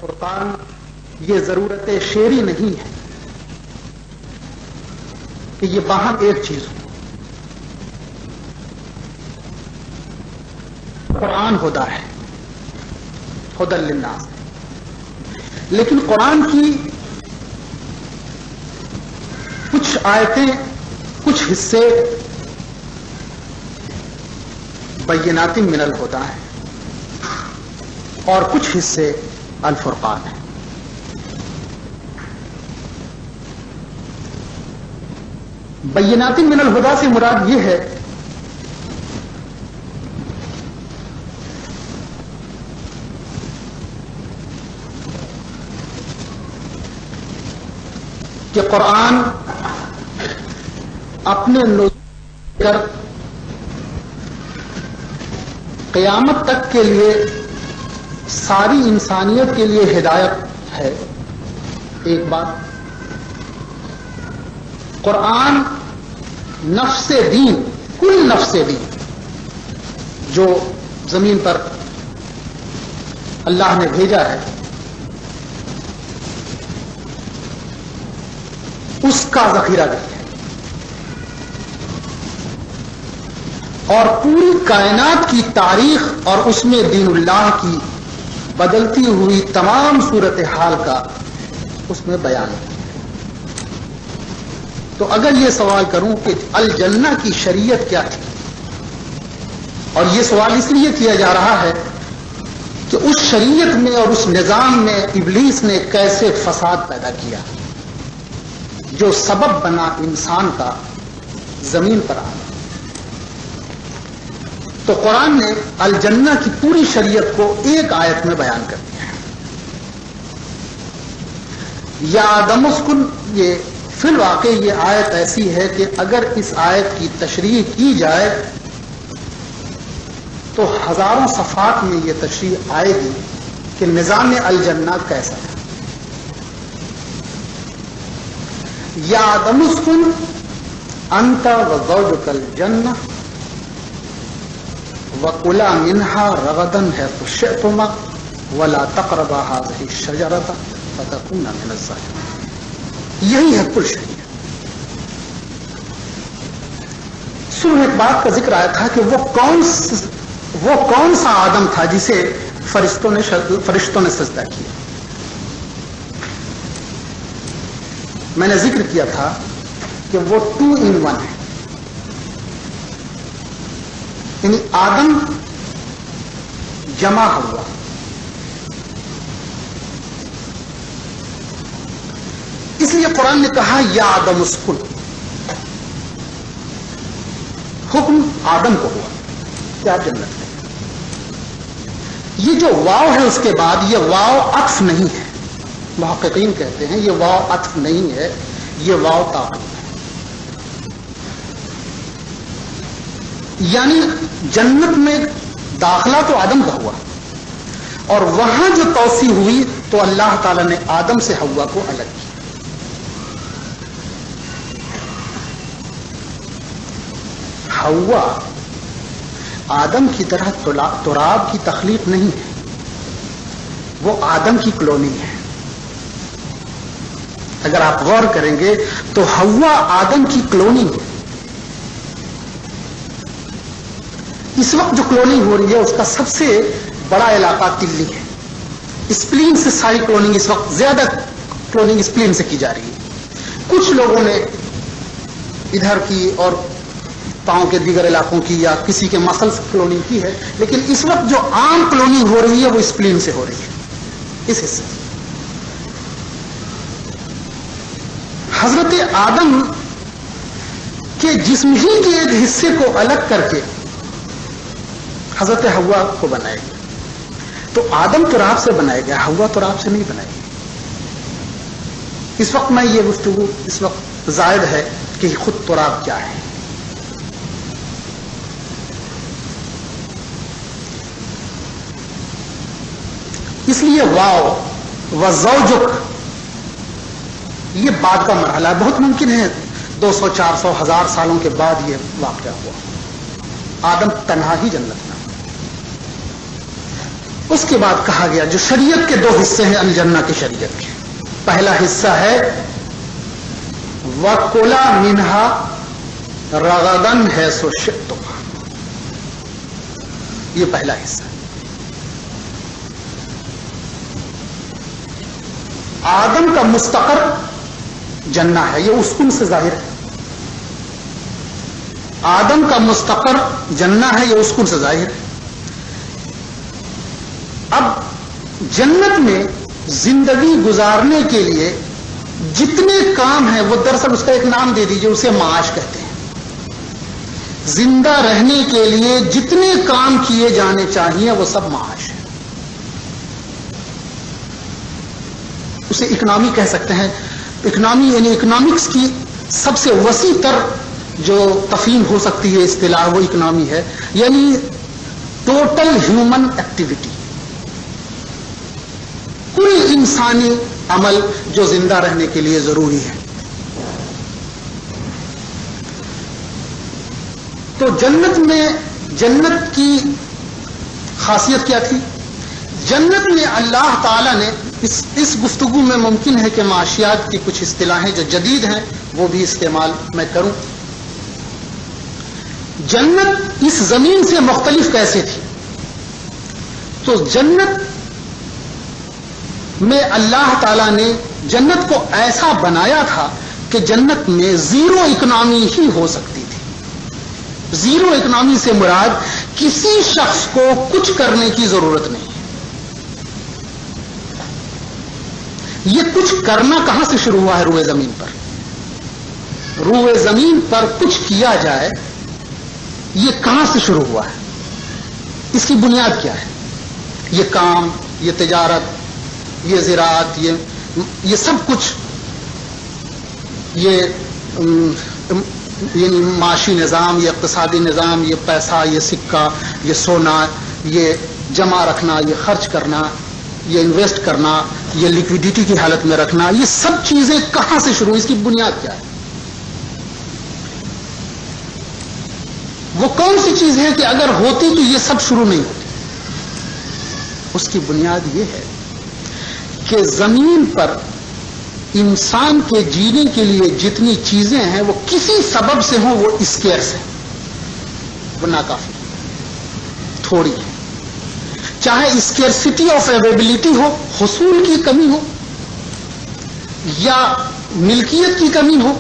فرقان یہ ضرورت شعری نہیں ہے کہ یہ باہم ایک چیز ہو. قرآن ہدا ہے، ہدی للناس، لیکن قرآن کی کچھ آیتیں، کچھ حصے بینات من الہدی ہیں اور کچھ حصے الفرقان ہیں. بینات من الہدی سے مراد یہ ہے کہ قرآن اپنے نزول کر قیامت تک کے لیے ساری انسانیت کے لیے ہدایت ہے. ایک بات، قرآن نفس دین، کل نفس دین جو زمین پر اللہ نے بھیجا ہے، اس کا ذخیرہ بھی ہے، اور پوری کائنات کی تاریخ اور اس میں دین اللہ کی بدلتی ہوئی تمام صورتحال کا اس میں بیان ہے. تو اگر یہ سوال کروں کہ الجنہ کی شریعت کیا تھی، اور یہ سوال اس لیے کیا جا رہا ہے کہ اس شریعت میں اور اس نظام میں ابلیس نے کیسے فساد پیدا کیا جو سبب بنا انسان کا زمین پر آنا. تو قرآن نے الجنہ کی پوری شریعت کو ایک آیت میں بیان کر دیا ہے. یا آدم اسکن، یہ فی الواقع یہ آیت ایسی ہے کہ اگر اس آیت کی تشریح کی جائے تو ہزاروں صفحات میں یہ تشریح آئے گی کہ نظام الجنہ کیسا ہے. یا آدم اسکن انت وزوجک الجنہ وَكُلَا مِنْهَا رَغَدًا حَيْثُ شِئْتُمَا وَلَا تَقْرَبَا هَٰذِهِ الشَّجَرَةَ فَتَكُونَا مِنَ الظَّالِمِينَ. یہی ہے کل شریعت. صبح ایک بات کا ذکر آیا تھا کہ وہ کون سا آدم تھا جسے فرشتوں نے سجدہ کیا. میں نے ذکر کیا تھا کہ وہ 2 in 1 ہے، یعنی آدم جمع ہوا. اس لیے قرآن نے کہا یا آدم اسکن، حکم آدم کو ہوا کیا جنت میں. یہ جو واو ہے اس کے بعد، یہ واو عطف نہیں ہے. محققین کہتے ہیں یہ واو عطف نہیں ہے، یہ واو تعقیب ہے. یعنی جنت میں داخلہ تو آدم کا ہوا، اور وہاں جو توسیع ہوئی تو اللہ تعالی نے آدم سے حوا کو الگ کیا. حوا آدم کی طرح تراب کی تخلیق نہیں ہے، وہ آدم کی کلوننگ ہے. اگر آپ غور کریں گے تو حوا آدم کی کلوننگ ہے. اس وقت جو کلوننگ ہو رہی ہے اس کا سب سے بڑا علاقہ تلی ہے. اسپلین سے ساری کلوننگ اس وقت زیادہ کلوننگ اسپلین سے کی جا رہی ہے. کچھ لوگوں نے ادھر کی اور پاؤں کے دیگر علاقوں کی یا کسی کے مسل سے کلوننگ کی ہے، لیکن اس وقت جو عام کلوننگ ہو رہی ہے وہ اسپلین سے ہو رہی ہے. اس حصے حضرت آدم کے جسم ہی کے ایک حصے کو الگ کر کے حضرت حوا کو بنایا گیا. تو آدم تراب سے بنایا گیا، حوا تراب سے نہیں بنائی گئی. اس وقت میں یہ گفتگو اس وقت زائد ہے کہ خود تراب کیا ہے. اس لیے واو وزوجک یہ بعد کا مرحلہ ہے. بہت ممکن ہے 200 400 1000 سالوں کے بعد یہ واقعہ ہوا. آدم تنہا ہی جنت میں. اس کے بعد کہا گیا جو شریعت کے 2 حصے ہیں الجنہ کی شریعت کے. پہلا حصہ ہے وَكُلَا مِنْهَا رَغَدًا حَيْثُ شِئْتُمْ. یہ پہلا حصہ ہے. آدم کا مستقر جنہ ہے، یہ اسکن سے ظاہر ہے. آدم کا مستقر جنہ ہے، یہ اسکن سے ظاہر ہے. اب جنت میں زندگی گزارنے کے لیے جتنے کام ہیں وہ دراصل اس کا ایک نام دے دیجئے، اسے معاش کہتے ہیں. زندہ رہنے کے لیے جتنے کام کیے جانے چاہیے وہ سب معاش ہے. اسے اکنامی کہہ سکتے ہیں. اکنامی یعنی اکنامکس کی سب سے وسیع تر جو تفہیم ہو سکتی ہے اصطلاح وہ اکنامی ہے، یعنی ٹوٹل ہیومن ایکٹیویٹی، کل انسانی عمل جو زندہ رہنے کے لیے ضروری ہے. تو جنت کی خاصیت کیا تھی؟ جنت میں اللہ تعالی نے اس گفتگو میں ممکن ہے کہ معاشیات کی کچھ اصطلاحیں جو جدید ہیں وہ بھی استعمال میں کروں. جنت اس زمین سے مختلف کیسے تھی؟ تو جنت میں اللہ تعالیٰ نے جنت کو ایسا بنایا تھا کہ جنت میں زیرو اکنامی ہی ہو سکتی تھی. زیرو اکنامی سے مراد کسی شخص کو کچھ کرنے کی ضرورت نہیں. یہ کچھ کرنا کہاں سے شروع ہوا ہے؟ روئے زمین پر. روئے زمین پر کچھ کیا جائے یہ کہاں سے شروع ہوا ہے؟ اس کی بنیاد کیا ہے؟ یہ کام، یہ تجارت، یہ زراعت، یہ سب کچھ، یہ معاشی نظام، یہ اقتصادی نظام، یہ پیسہ، یہ سکہ، یہ سونا، یہ جمع رکھنا، یہ خرچ کرنا، یہ انویسٹ کرنا، یہ لیکویڈیٹی کی حالت میں رکھنا، یہ سب چیزیں کہاں سے شروع؟ اس کی بنیاد کیا ہے؟ وہ کون سی چیز ہے کہ اگر ہوتی تو یہ سب شروع نہیں ہوتی؟ اس کی بنیاد یہ ہے کہ زمین پر انسان کے جینے کے لیے جتنی چیزیں ہیں وہ کسی سبب سے ہوں، وہ اسکیئرس ہیں، وہ ناکافی، تھوڑی ہے. چاہے اسکیئرسٹی آف اویلیبلٹی ہو، حصول کی کمی ہو، یا ملکیت کی کمی ہو،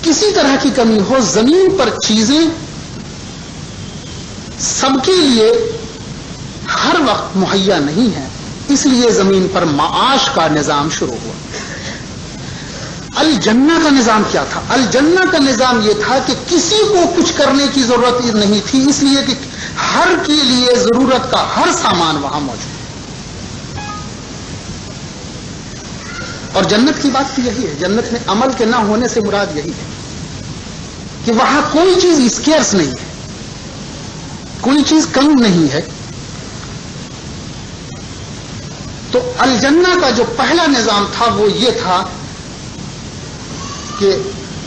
کسی طرح کی کمی ہو، زمین پر چیزیں سب کے لیے ہر وقت مہیا نہیں ہے. اس لیے زمین پر معاش کا نظام شروع ہوا. الجنہ کا نظام کیا تھا؟ الجنہ کا نظام یہ تھا کہ کسی کو کچھ کرنے کی ضرورت نہیں تھی، اس لیے کہ ہر کے لیے ضرورت کا ہر سامان وہاں موجود ہے. اور جنت کی بات تو یہی ہے. جنت میں عمل کے نہ ہونے سے مراد یہی ہے کہ وہاں کوئی چیز اسکیئرس نہیں ہے، کوئی چیز کم نہیں ہے. تو الجنہ کا جو پہلا نظام تھا وہ یہ تھا کہ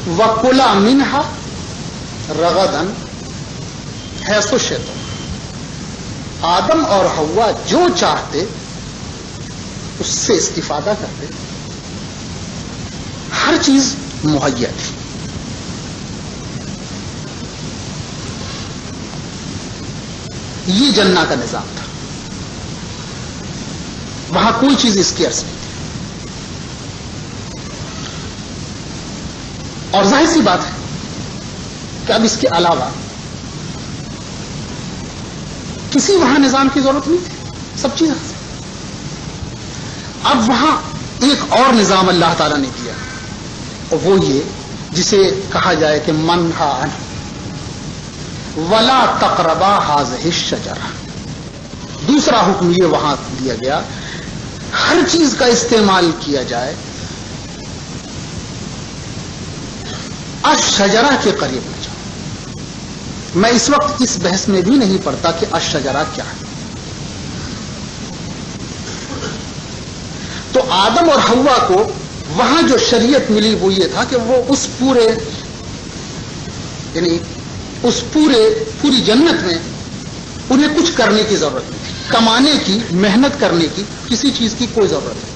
وَكُلَا مِنْهَا رَغَدًا حَيْثُ شِئْتُمْ. آدم اور حوا جو چاہتے اس سے استفادہ کرتے، ہر چیز مہیا تھی. یہ جنہ کا نظام تھا. وہاں کوئی چیز اسکیئرس نہیں تھی. اور ظاہر سی بات ہے کہ اب اس کے علاوہ کسی وہاں نظام کی ضرورت نہیں تھی، سب چیز. اب وہاں ایک اور نظام اللہ تعالیٰ نے دیا، اور وہ یہ جسے کہا جائے کہ منہا ولا تقربا هذه الشجرہ. دوسرا حکم یہ وہاں دیا گیا، ہر چیز کا استعمال کیا جائے الشجرہ کے قریب نہ جاؤ. میں اس وقت اس بحث میں بھی نہیں پڑتا کہ الشجرہ کیا ہے. تو آدم اور حوا کو وہاں جو شریعت ملی وہ یہ تھا کہ وہ اس پورے یعنی اس پوری جنت میں انہیں کچھ کرنے کی ضرورت نہیں تھی، کمانے کی، محنت کرنے کی، کسی چیز کی کوئی ضرورت نہیں،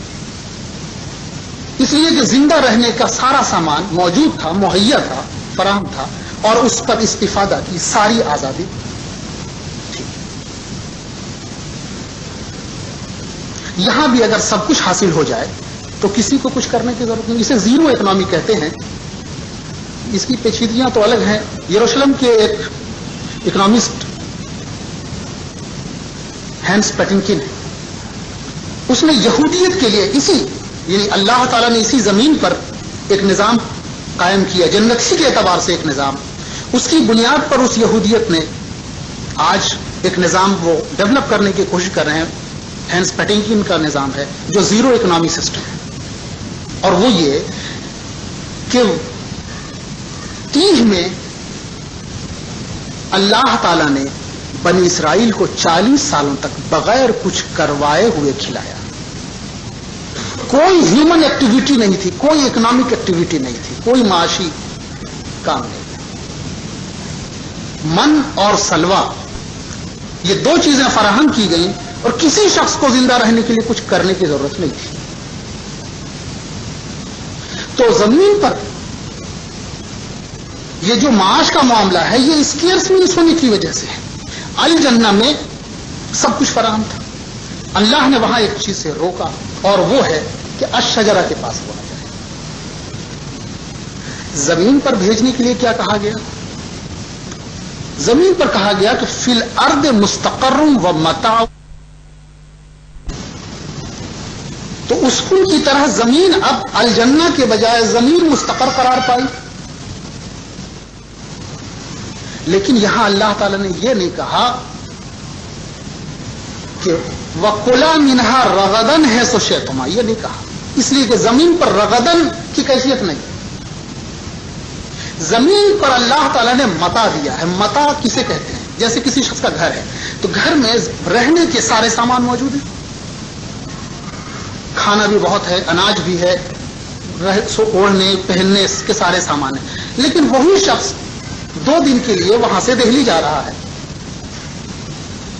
اس لیے کہ زندہ رہنے کا سارا سامان موجود تھا، مہیا تھا، فراہم تھا، اور اس پر استفادہ کی ساری آزادی تھی۔ یہاں بھی اگر سب کچھ حاصل ہو جائے تو کسی کو کچھ کرنے کی ضرورت نہیں، اسے زیرو اکنامی کہتے ہیں۔ اس کی پیچیدگیاں تو الگ ہیں۔ یروشلم کے ایک اکنامسٹ ہینس پیٹنکن ہے، اس نے یہودیت کے لیے یعنی اللہ تعالیٰ نے اسی زمین پر ایک نظام قائم کیا، جنتی کے اعتبار سے ایک نظام، اس کی بنیاد پر اس یہودیت نے آج ایک نظام وہ ڈیولپ کرنے کی کوشش کر رہے ہیں۔ ہینس پیٹنکن کا نظام ہے جو زیرو اکنامی سسٹم ہے، اور وہ یہ کہ 30 میں اللہ تعالیٰ نے بنی اسرائیل کو 40 سالوں تک بغیر کچھ کروائے ہوئے کھلایا۔ کوئی ہیومن ایکٹیویٹی نہیں تھی، کوئی اکنامک ایکٹیویٹی نہیں تھی، کوئی معاشی کام نہیں تھا۔ من اور سلوا یہ دو چیزیں فراہم کی گئیں اور کسی شخص کو زندہ رہنے کے لیے کچھ کرنے کی ضرورت نہیں تھی۔ تو زمین پر یہ جو معاش کا معاملہ ہے یہ اسکیئرس مینس ہونے کی وجہ سے ہے۔ الجنہ میں سب کچھ فراہم تھا، اللہ نے وہاں ایک چیز سے روکا، اور وہ ہے کہ الشجرہ کے پاس ہوا جائے۔ زمین پر بھیجنے کے لیے کیا کہا گیا؟ زمین پر کہا گیا کہ فی الارض مستقر و متاع، تو اسکول کی طرح زمین اب الجنہ کے بجائے زمین مستقر قرار پائی۔ لیکن یہاں اللہ تعالی نے یہ نہیں کہا کہ وَكُلَا مِنْهَا رَغَدًا ہے سو شئتما، یہ نہیں کہا، اس لیے کہ زمین پر رغدن کی کیفیت نہیں۔ زمین پر اللہ تعالیٰ نے متا دیا ہے۔ متا کسے کہتے ہیں؟ جیسے کسی شخص کا گھر ہے تو گھر میں رہنے کے سارے سامان موجود ہیں، کھانا بھی بہت ہے، اناج بھی ہے، اوڑھنے پہننے کے سارے سامان ہیں، لیکن وہی شخص 2 دن کے لیے وہاں سے دہلی جا رہا ہے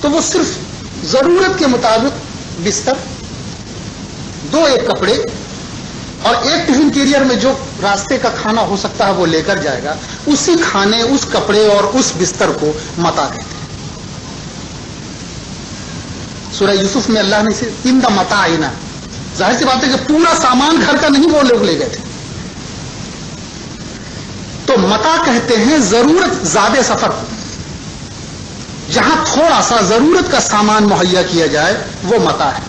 تو وہ صرف ضرورت کے مطابق بستر، 2-1 کپڑے اور 1 ٹفن کیریئر میں جو راستے کا کھانا ہو سکتا ہے وہ لے کر جائے گا۔ اسی کھانے، اس کپڑے اور اس بستر کو متا کہتے ہیں۔ سورہ یوسف میں اللہ نے ان دا متاعنا، ظاہر سی بات ہے کہ پورا سامان گھر کا نہیں وہ لوگ لے گئے تھے، تو متا کہتے ہیں ضرورت زیادہ سفر کو، جہاں تھوڑا سا ضرورت کا سامان مہیا کیا جائے وہ متا ہے۔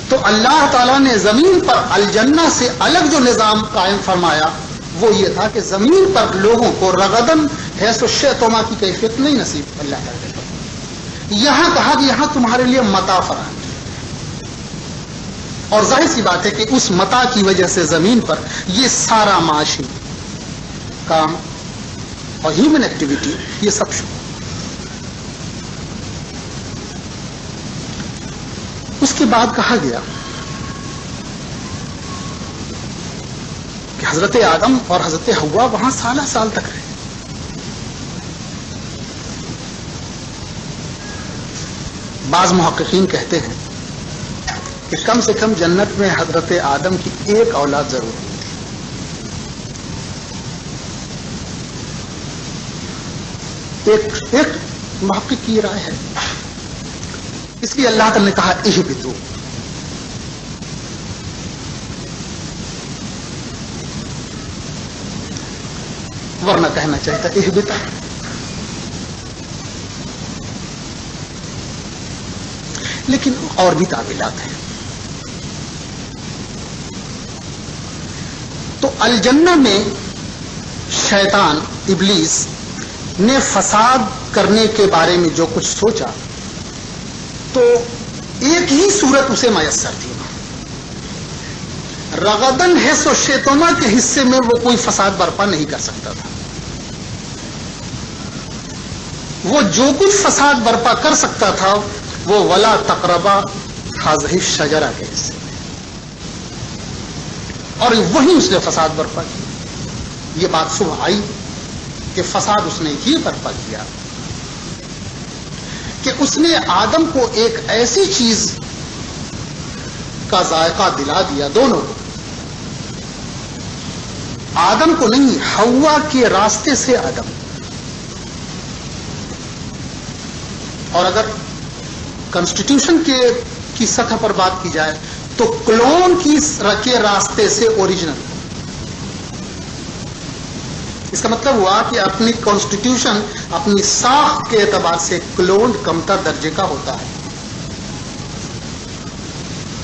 تو اللہ تعالیٰ نے زمین پر الجنہ سے الگ جو نظام قائم فرمایا وہ یہ تھا کہ زمین پر لوگوں کو رغدن حیث الشئتما کی کیفیت نہیں نصیب اللہ تعالیٰ نے۔ یہاں کہا کہ یہاں تمہارے لیے متا فراہم ہے، اور ظاہر سی بات ہے کہ اس متا کی وجہ سے زمین پر یہ سارا معاشی کام اور ہیومن ایکٹیویٹی یہ سب شروع۔ اس کے بعد کہا گیا کہ حضرت آدم اور حضرت حوا وہاں سالہ سال تک رہے۔ بعض محققین کہتے ہیں کہ کم سے کم جنت میں حضرت آدم کی 1 اولاد ضرور ہوئی تھی۔ ایک محقق کی رائے ہے، اس لیے اللہ تعالی نے کہا اہبطوا، ورنہ کہنا چاہیے تھا اہبطا۔ لیکن اور بھی تعویلات ہیں۔ تو الجنہ میں شیطان ابلیس نے فساد کرنے کے بارے میں جو کچھ سوچا تو ایک ہی صورت اسے میسر تھی، رغدن ہے سو شیطانہ کے حصے میں وہ کوئی فساد برپا نہیں کر سکتا تھا۔ وہ جو کچھ فساد برپا کر سکتا تھا وہ ولا تقربا هذه الشجرہ کے حصے میں، اور وہی اس نے فساد برپا کیا۔ یہ بات صبح آئی کہ فساد اس نے ہی برپا کیا۔ کہ اس نے آدم کو ایک ایسی چیز کا ذائقہ دلا دیا، دونوں کو، آدم کو نہیں، حوا کے راستے سے آدم۔ اور اگر کانسٹیٹیوشن کی سطح پر بات کی جائے تو کلون کے راستے سے اوریجنل۔ اس کا مطلب ہوا کہ اپنی کانسٹیٹیوشن، اپنی ساخت کے اعتبار سے کلون کمتر درجے کا ہوتا ہے۔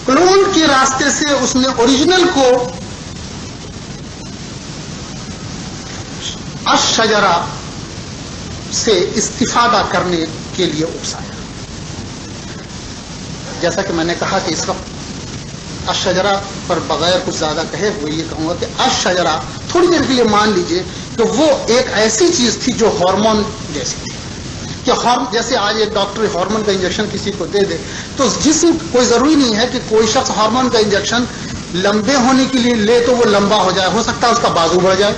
کلون کے راستے سے اس نے اوریجنل کو الشجرہ سے استفادہ کرنے کے لیے اکسایا۔ جیسا کہ میں نے کہا کہ اس وقت الشجرہ پر بغیر کچھ زیادہ کہے ہوئے یہ کہوں گا کہ الشجرہ تھوڑی دیر کے لیے مان لیجئے کہ وہ ایک ایسی چیز تھی جو ہارمون جیسی تھی، کہ جیسے آج ایک ڈاکٹر ہارمون کا انجیکشن کسی کو دے دے تو جسم، کوئی ضروری نہیں ہے کہ کوئی شخص ہارمون کا انجیکشن لمبے ہونے کے لیے لے تو وہ لمبا ہو جائے، ہو سکتا ہے اس کا بازو بڑھ جائے،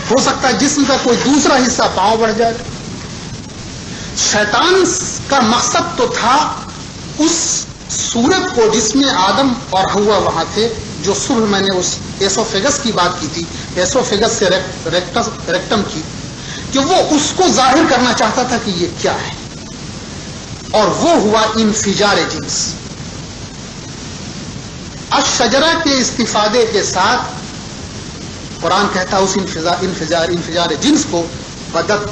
ہو سکتا ہے جسم کا کوئی دوسرا حصہ پاؤں بڑھ جائے۔ شیطان کا مقصد تو تھا اس صورت کو جس میں آدم اور حوا وہاں تھے، جو صبح میں نے اس ایسوفیگس کی بات کی تھی، ایسوفیگس سے ریکٹم کی، کہ وہ اس کو ظاہر کرنا چاہتا تھا کہ یہ کیا ہے، اور وہ ہوا انفجار جنس۔ الشجرہ کے استفادے کے ساتھ قرآن کہتا ہے اس انفجار جنس کو بدت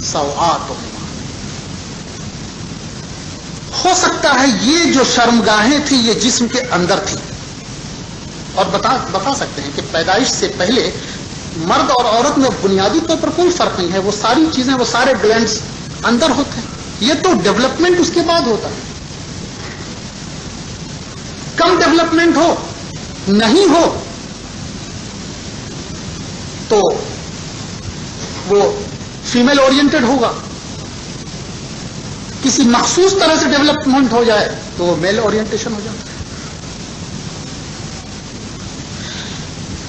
سوآتہما۔ ہو سکتا ہے یہ جو شرمگاہیں تھیں یہ جسم کے اندر تھی، اور بتا سکتے ہیں کہ پیدائش سے پہلے مرد اور عورت میں بنیادی طور پر کوئی فرق نہیں ہے، وہ ساری چیزیں، وہ سارے گلینڈز اندر ہوتے ہیں، یہ تو ڈیولپمنٹ اس کے بعد ہوتا ہے۔ کم ڈیولپمنٹ ہو، نہیں ہو تو وہ فیمیل اورینٹڈ ہوگا، کسی مخصوص طرح سے ڈیولپمنٹ ہو جائے تو وہ میل اورینٹیشن ہو جاتا ہے۔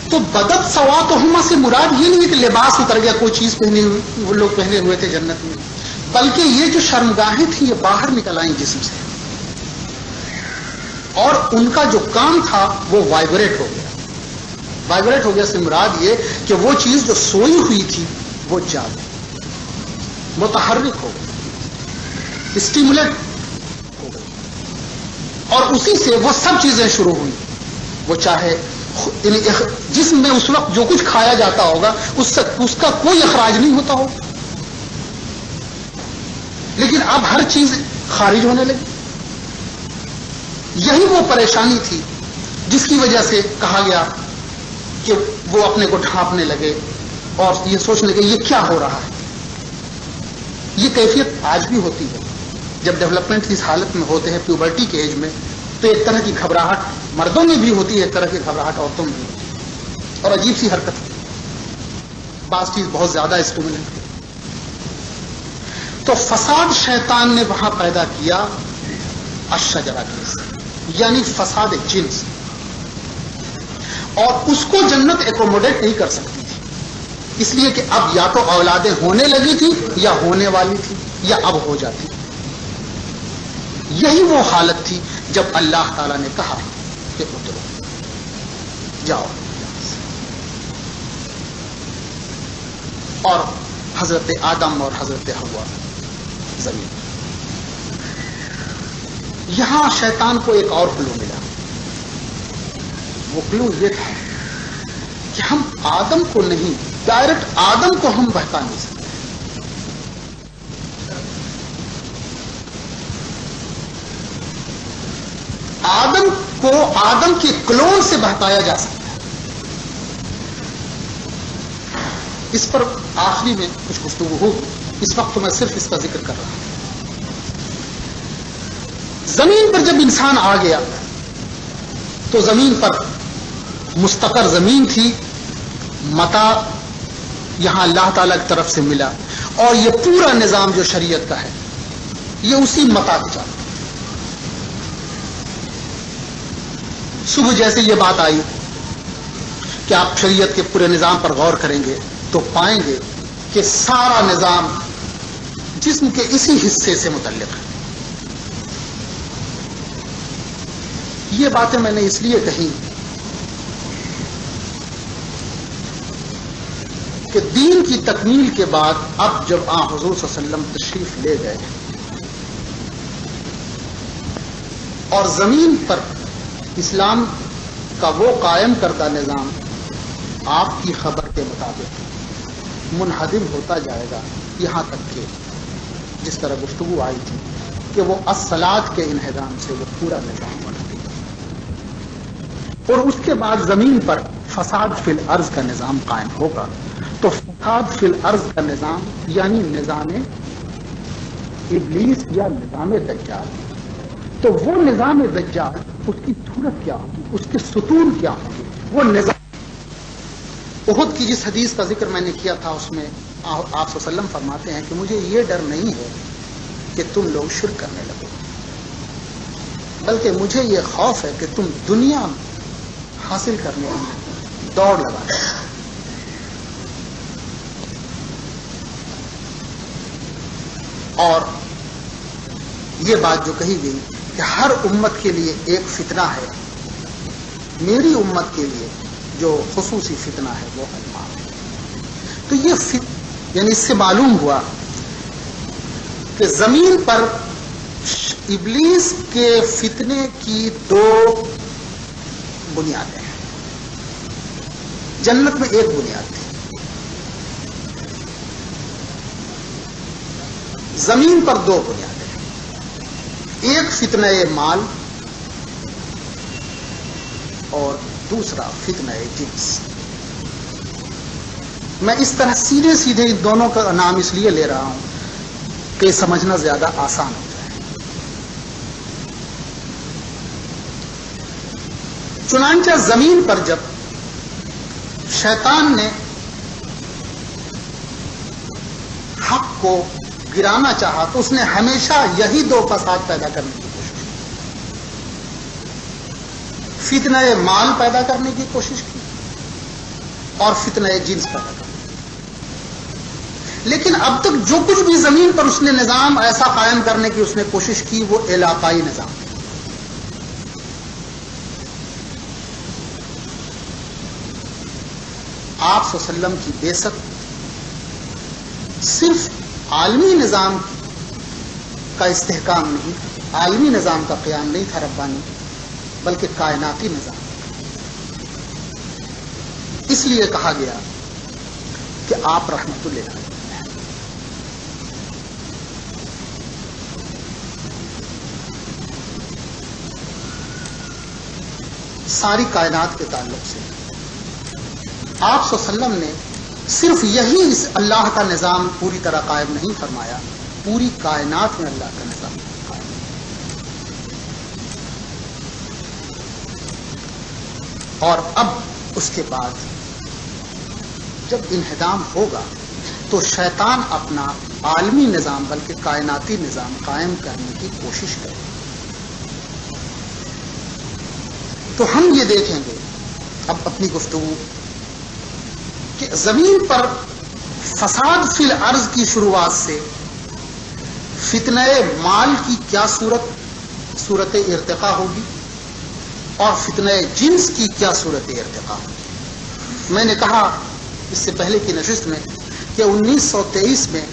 تو بدت سواتہما سے مراد یہ نہیں ہے کہ لباس اتر گیا، کوئی چیز پہنے ہوئی، وہ لوگ پہنے ہوئے تھے جنت میں، بلکہ یہ جو شرمگاہیں تھیں یہ باہر نکل آئیں جسم سے، اور ان کا جو کام تھا وہ وائبریٹ ہو گیا۔ وائبریٹ ہو گیا سے مراد یہ کہ وہ چیز جو سوئی ہوئی تھی وہ جاگ گئی، متحرک ہو گئی، اسٹیمولیٹ ہو گئی، اور اسی سے وہ سب چیزیں شروع ہوئی۔ وہ چاہے جسم میں اس وقت جو کچھ کھایا جاتا ہوگا اس کا کوئی اخراج نہیں ہوتا ہوگا، لیکن اب ہر چیز خارج ہونے لگی۔ یہی وہ پریشانی تھی جس کی وجہ سے کہا گیا کہ وہ اپنے کو ڈھانپنے لگے اور یہ سوچنے لگے یہ کیا ہو رہا ہے۔ یہ کیفیت آج بھی ہوتی ہے جب ڈیولپمنٹ اس حالت میں ہوتے ہیں، پیوبرٹی کے ایج میں، تو ایک طرح کی گھبراہٹ مردوں میں بھی ہوتی ہے، ایک طرح کی گھبراہٹ عورتوں میں بھی ہوتی ہے، اور عجیب سی حرکت، بعض چیز بہت زیادہ اسٹیمولنٹ ہے۔ تو فساد شیطان نے وہاں پیدا کیا الشجرہ کے، یعنی فساد جنس، اور اس کو جنت ایکوموڈیٹ نہیں کر سکتی تھی، اس لیے کہ اب یا تو اولادیں ہونے لگی تھی یا ہونے والی تھی یا اب ہو جاتی۔ یہی وہ حالت تھی جب اللہ تعالیٰ نے کہا کہ اترو، جاؤ، اور حضرت آدم اور حضرت حوا زمین۔ یہاں شیطان کو ایک اور کلو ملا، وہ کلو یہ تھا کہ ہم آدم کو نہیں، ڈائریکٹ آدم کو ہم بہکا نہیں سکتے، آدم کو آدم کے کلون سے بہکایا جا سکتا ہے۔ اس پر آخری میں کچھ گفتگو ہوگی، اس وقت تو میں صرف اس کا ذکر کر رہا ہوں۔ زمین پر جب انسان آ گیا تو زمین پر مستقر زمین تھی، متا یہاں اللہ تعالیٰ کی طرف سے ملا، اور یہ پورا نظام جو شریعت کا ہے یہ اسی متا کے چلتا۔ صبح جیسے یہ بات آئی کہ آپ شریعت کے پورے نظام پر غور کریں گے تو پائیں گے کہ سارا نظام جسم کے اسی حصے سے متعلق ہے. یہ باتیں میں نے اس لیے کہی کہ دین کی تکمیل کے بعد اب جب حضور صلی اللہ علیہ وسلم تشریف لے گئے اور زمین پر اسلام کا وہ قائم کردہ نظام آپ کی خبر کے مطابق منہدم ہوتا جائے گا، یہاں تک کہ جس طرح گفتگو آئی تھی کہ وہ الصلاۃ کے انہدام سے وہ پورا نظام بنا اور اس کے بعد زمین پر فساد فی الارض کا نظام قائم ہوگا. تو فساد فی الارض کا نظام یعنی نظام ابلیس یا نظام دجال. تو وہ نظام دجال اس کی صورت کیا ہوگی، اس کے ستون کیا ہوگی؟ وہ نظام احد کی جس حدیث کا ذکر میں نے کیا تھا اس میں آپ صلی اللہ علیہ وسلم فرماتے ہیں کہ مجھے یہ ڈر نہیں ہے کہ تم لوگ شرک کرنے لگو، بلکہ مجھے یہ خوف ہے کہ تم دنیا حاصل کرنے میں دوڑ لگاتے. اور یہ بات جو کہی گئی کہ ہر امت کے لیے ایک فتنہ ہے، میری امت کے لیے جو خصوصی فتنہ ہے وہ ہے مال. تو یہ یعنی اس سے معلوم ہوا کہ زمین پر ابلیس کے فتنے کی دو بنیادیں ہیں، جنت میں ایک بنیاد تھی، زمین پر دو بنیادیں ہیں، ایک فتنہ مال اور دوسرا فتنہ جنس. میں اس طرح سیدھے سیدھے ان دونوں کا نام اس لیے لے رہا ہوں کہ سمجھنا زیادہ آسان ہو جائے. چنانچہ زمین پر جب شیطان نے حق کو گرانا چاہا تو اس نے ہمیشہ یہی دو فساد پیدا کرنے کی کوشش کی، فتنہ مال پیدا کرنے کی کوشش کی اور فتنہ جنس پیدا کرنے کی. لیکن اب تک جو کچھ بھی زمین پر اس نے نظام ایسا قائم کرنے کی اس نے کوشش کی وہ علاقائی نظام ہے. آپ صلی اللہ علیہ وسلم کی بعثت صرف عالمی نظام کا استحکام نہیں، عالمی نظام کا قیام نہیں تھا ربانی، بلکہ کائناتی نظام. اس لیے کہا گیا کہ آپ رحمت اللہ. ساری کائنات کے تعلق سے آپ صلی اللہ علیہ وسلم نے صرف یہی اس اللہ کا نظام پوری طرح قائم نہیں فرمایا، پوری کائنات میں اللہ کا نظام قائم. اور اب اس کے بعد جب انہدام ہوگا تو شیطان اپنا عالمی نظام بلکہ کائناتی نظام قائم کرنے کی کوشش کرے. تو ہم یہ دیکھیں گے اب اپنی گفتگو کہ زمین پر فساد فی الارض کی شروعات سے فتنہ مال کی کیا صورت ارتقا ہوگی اور فتنہ جنس کی کیا صورت ارتقا ہوگی. میں نے کہا اس سے پہلے کی نشست میں کہ 1923 میں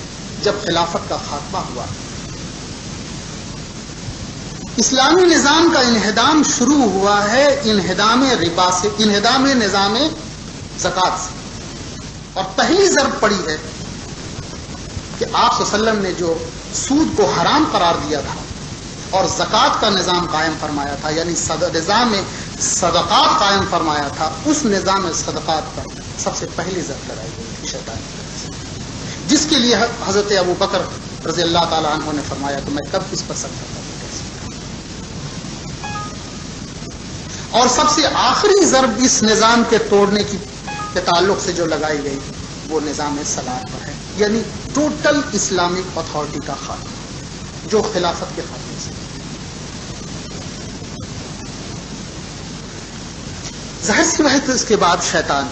جب خلافت کا خاتمہ ہوا اسلامی نظام کا انہدام شروع ہوا ہے انہدام ربا سے، انہدام نظام زکات سے. اور پہلی ضرب پڑی ہے کہ آپ صلی اللہ علیہ وسلم نے جو سود کو حرام قرار دیا تھا اور زکات کا نظام قائم فرمایا تھا، یعنی نظام صدقات قائم فرمایا تھا، اس نظام صدقات پر سب سے پہلی ضرب لڑائی گئی تھی شیطان کی طرف سے، جس کے لیے حضرت ابو بکر رضی اللہ تعالیٰ عنہ نے فرمایا کہ میں کب اس پر سمجھوتا نہیں کر سکتا. اور سب سے آخری ضرب اس نظام کے توڑنے کے تعلق سے جو لگائی گئی وہ نظام صلاح پر ہے، یعنی ٹوٹل اسلامک اتھارٹی کا خاتمہ جو خلافت کے خاتمے سے. ظاہر سی بات اس کے بعد شیطان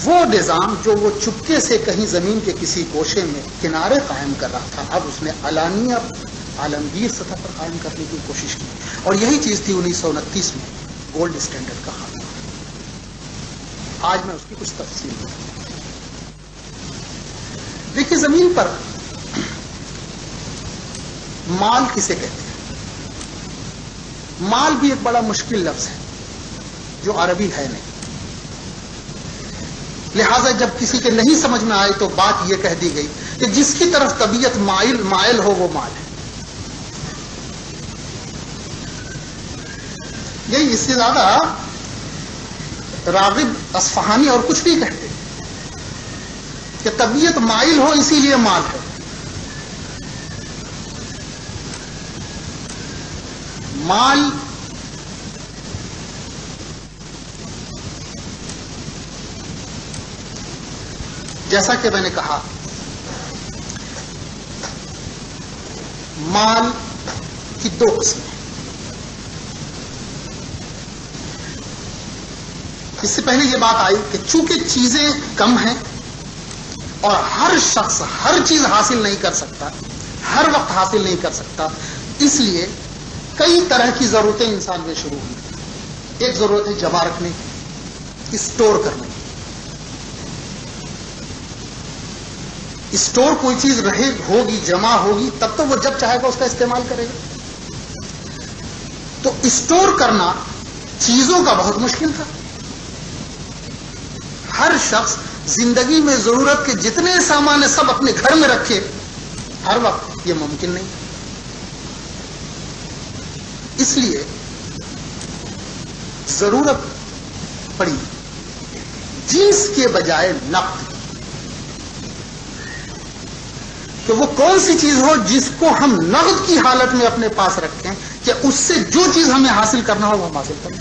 وہ نظام جو وہ چپکے سے کہیں زمین کے کسی گوشے میں کنارے قائم کر رہا تھا، اب اس نے علانیہ عالمگیر سطح پر قائم کرنے کی کوشش کی، اور یہی چیز تھی 1929 میں گولڈ اسٹینڈرڈ کا خاتمہ۔ آج میں اس کی کچھ تفصیل دوں۔ دیکھیے، زمین پر مال کسے کہتے ہیں؟ مال بھی ایک بڑا مشکل لفظ ہے جو عربی ہے نہیں، لہذا جب کسی کے نہیں سمجھ میں آئے تو بات یہ کہہ دی گئی کہ جس کی طرف طبیعت مائل ہو وہ مال ہے۔ یہی، اس سے زیادہ راغب اصفہانی اور کچھ نہیں کہتے کہ طبیعت مائل ہو اسی لیے مال ہے۔ مال جیسا کہ میں نے کہا، مال کی دو قسمیں۔ اس سے پہلے یہ بات آئی کہ چونکہ چیزیں کم ہیں اور ہر شخص ہر چیز حاصل نہیں کر سکتا، ہر وقت حاصل نہیں کر سکتا، اس لیے کئی طرح کی ضرورتیں انسان میں شروع ہوئی۔ ایک ضرورت ہے جمع رکھنے کی، اسٹور کرنے کی۔ اسٹور کوئی چیز ہوگی، جمع ہوگی، تب تو وہ جب چاہے گا اس کا استعمال کرے گا۔ تو اسٹور کرنا چیزوں کا بہت مشکل تھا۔ ہر شخص زندگی میں ضرورت کے جتنے سامان سب اپنے گھر میں رکھے ہر وقت، یہ ممکن نہیں۔ اس لیے ضرورت پڑی جنس کے بجائے نقد، کہ وہ کون سی چیز ہو جس کو ہم نقد کی حالت میں اپنے پاس رکھیں کہ اس سے جو چیز ہمیں حاصل کرنا ہو وہ ہم حاصل کریں۔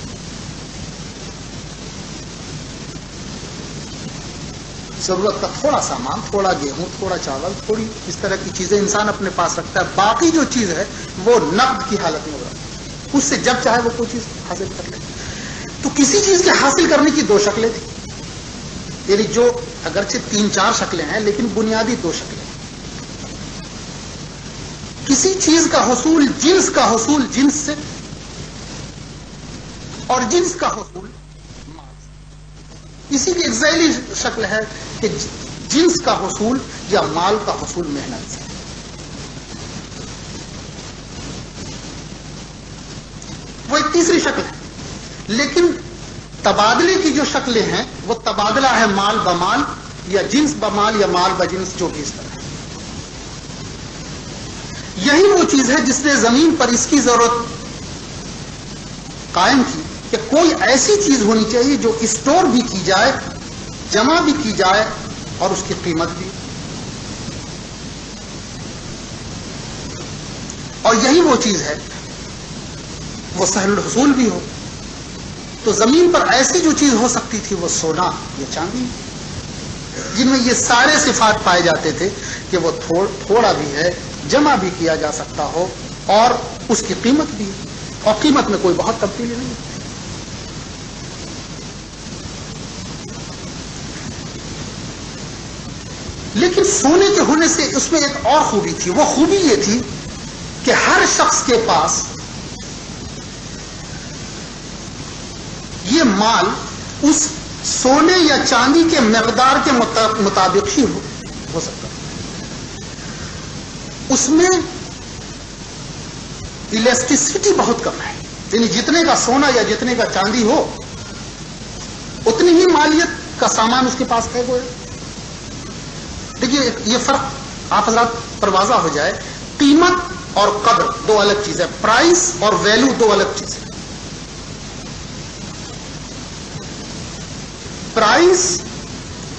ضرورت کا تھوڑا سامان، تھوڑا گیہوں، تھوڑا چاول، تھوڑی اس طرح کی چیزیں انسان اپنے پاس رکھتا ہے، باقی جو چیز ہے وہ نقد کی حالت میں رکھتا ہے، اس سے جب چاہے وہ کوئی چیز حاصل کر لے۔ تو کسی چیز کے حاصل کرنے کی دو شکلیں تھیں، یعنی جو اگرچہ 3-4 شکلیں ہیں لیکن بنیادی دو شکلیں۔ کسی چیز کا حصول، جنس کا حصول جنس سے، اور جنس کا حصول مال سے۔ اسی کی ایک ذیلی شکل ہے کہ جنس کا حصول یا مال کا حصول محنت سے۔ وہ ایک تیسری شکل ہے، لیکن تبادلے کی جو شکلیں ہیں وہ تبادلہ ہے مال بمال یا جنس بمال یا مال بجنس، جو بھی اس طرح ہے۔ یہی وہ چیز ہے جس نے زمین پر اس کی ضرورت قائم کی کہ کوئی ایسی چیز ہونی چاہیے جو اسٹور بھی کی جائے، جمع بھی کی جائے اور اس کی قیمت بھی، اور یہی وہ چیز ہے وہ سہل الحصول بھی ہو۔ تو زمین پر ایسی جو چیز ہو سکتی تھی وہ سونا یا چاندی، جن میں یہ سارے صفات پائے جاتے تھے کہ وہ تھوڑا بھی ہے، جمع بھی کیا جا سکتا ہو، اور اس کی قیمت بھی، اور قیمت میں کوئی بہت تبدیلی نہیں۔ لیکن سونے کے ہونے سے اس میں ایک اور خوبی تھی، وہ خوبی یہ تھی کہ ہر شخص کے پاس یہ مال اس سونے یا چاندی کے مقدار کے مطابق ہی ہو سکتا ہے۔ اس میں الاسٹیسٹی بہت کم ہے، یعنی جتنے کا سونا یا جتنے کا چاندی ہو اتنی ہی مالیت کا سامان اس کے پاس ہے۔ وہ دیکھیے، یہ فرق آپ حضرات پر واضح ہو جائے، قیمت اور قدر دو الگ چیزیں، پرائس اور ویلو دو الگ چیزیں۔ پرائس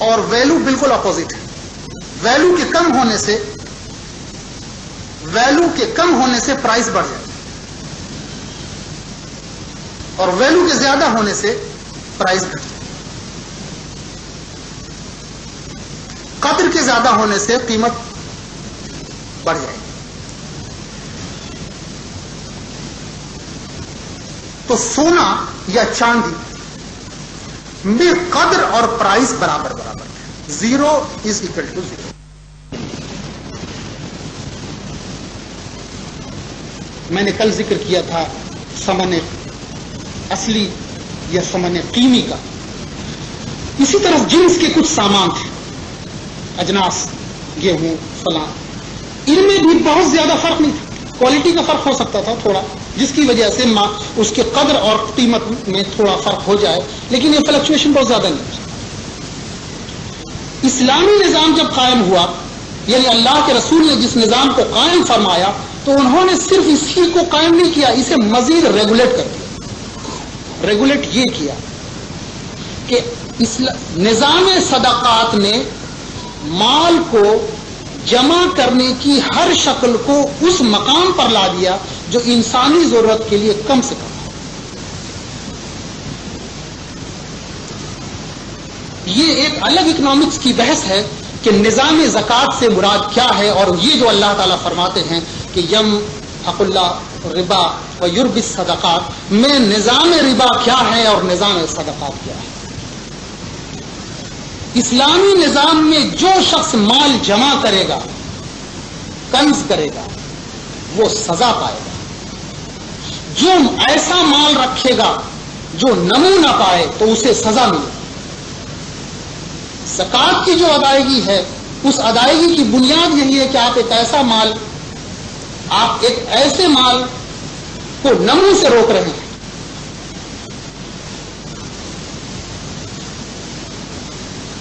اور ویلو بالکل اپوزٹ ہے۔ ویلو کے کم ہونے سے پرائس بڑھ جائے، اور ویلو کے زیادہ ہونے سے پرائس گھٹ جائے۔ قدر کے زیادہ ہونے سے قیمت بڑھ جائے۔ تو سونا یا چاندی میں قدر اور پرائز برابر برابر ہے. 0 is equal to 0. میں نے کل ذکر کیا تھا ثمن اصلی یا ثمن قیمی کا. اسی طرح جنس کے کچھ سامان تھے، اجناس، گیہوں، فلاں، ان میں بھی بہت زیادہ فرق نہیں تھا. کوالٹی کا فرق ہو سکتا تھا تھوڑا، جس کی وجہ سے اس کے قدر اور قیمت میں تھوڑا فرق ہو جائے، لیکن یہ فلکچویشن بہت زیادہ نہیں. اسلامی نظام جب قائم ہوا، یعنی اللہ کے رسول نے جس نظام کو قائم فرمایا، تو انہوں نے صرف اسی کو قائم نہیں کیا، اسے مزید ریگولیٹ کر دیا. ریگولیٹ یہ کیا کہ نظام صدقات نے مال کو جمع کرنے کی ہر شکل کو اس مقام پر لا دیا جو انسانی ضرورت کے لیے کم سے کم. یہ ایک الگ اکنامکس کی بحث ہے کہ نظام زکوٰۃ سے مراد کیا ہے، اور یہ جو اللہ تعالیٰ فرماتے ہیں کہ یم حق اللہ ربا و یربی الصدقات، میں نظام ربا کیا ہے اور نظام صدقات کیا ہے. اسلامی نظام میں جو شخص مال جمع کرے گا، کنز کرے گا، وہ سزا پائے گا. جو ایسا مال رکھے گا جو نمو نہ پائے تو اسے سزا ملے گی. زکوٰۃ کی جو ادائیگی ہے، اس ادائیگی کی بنیاد یہی ہے کہ آپ ایک ایسے مال کو نمو سے روک رہے ہیں.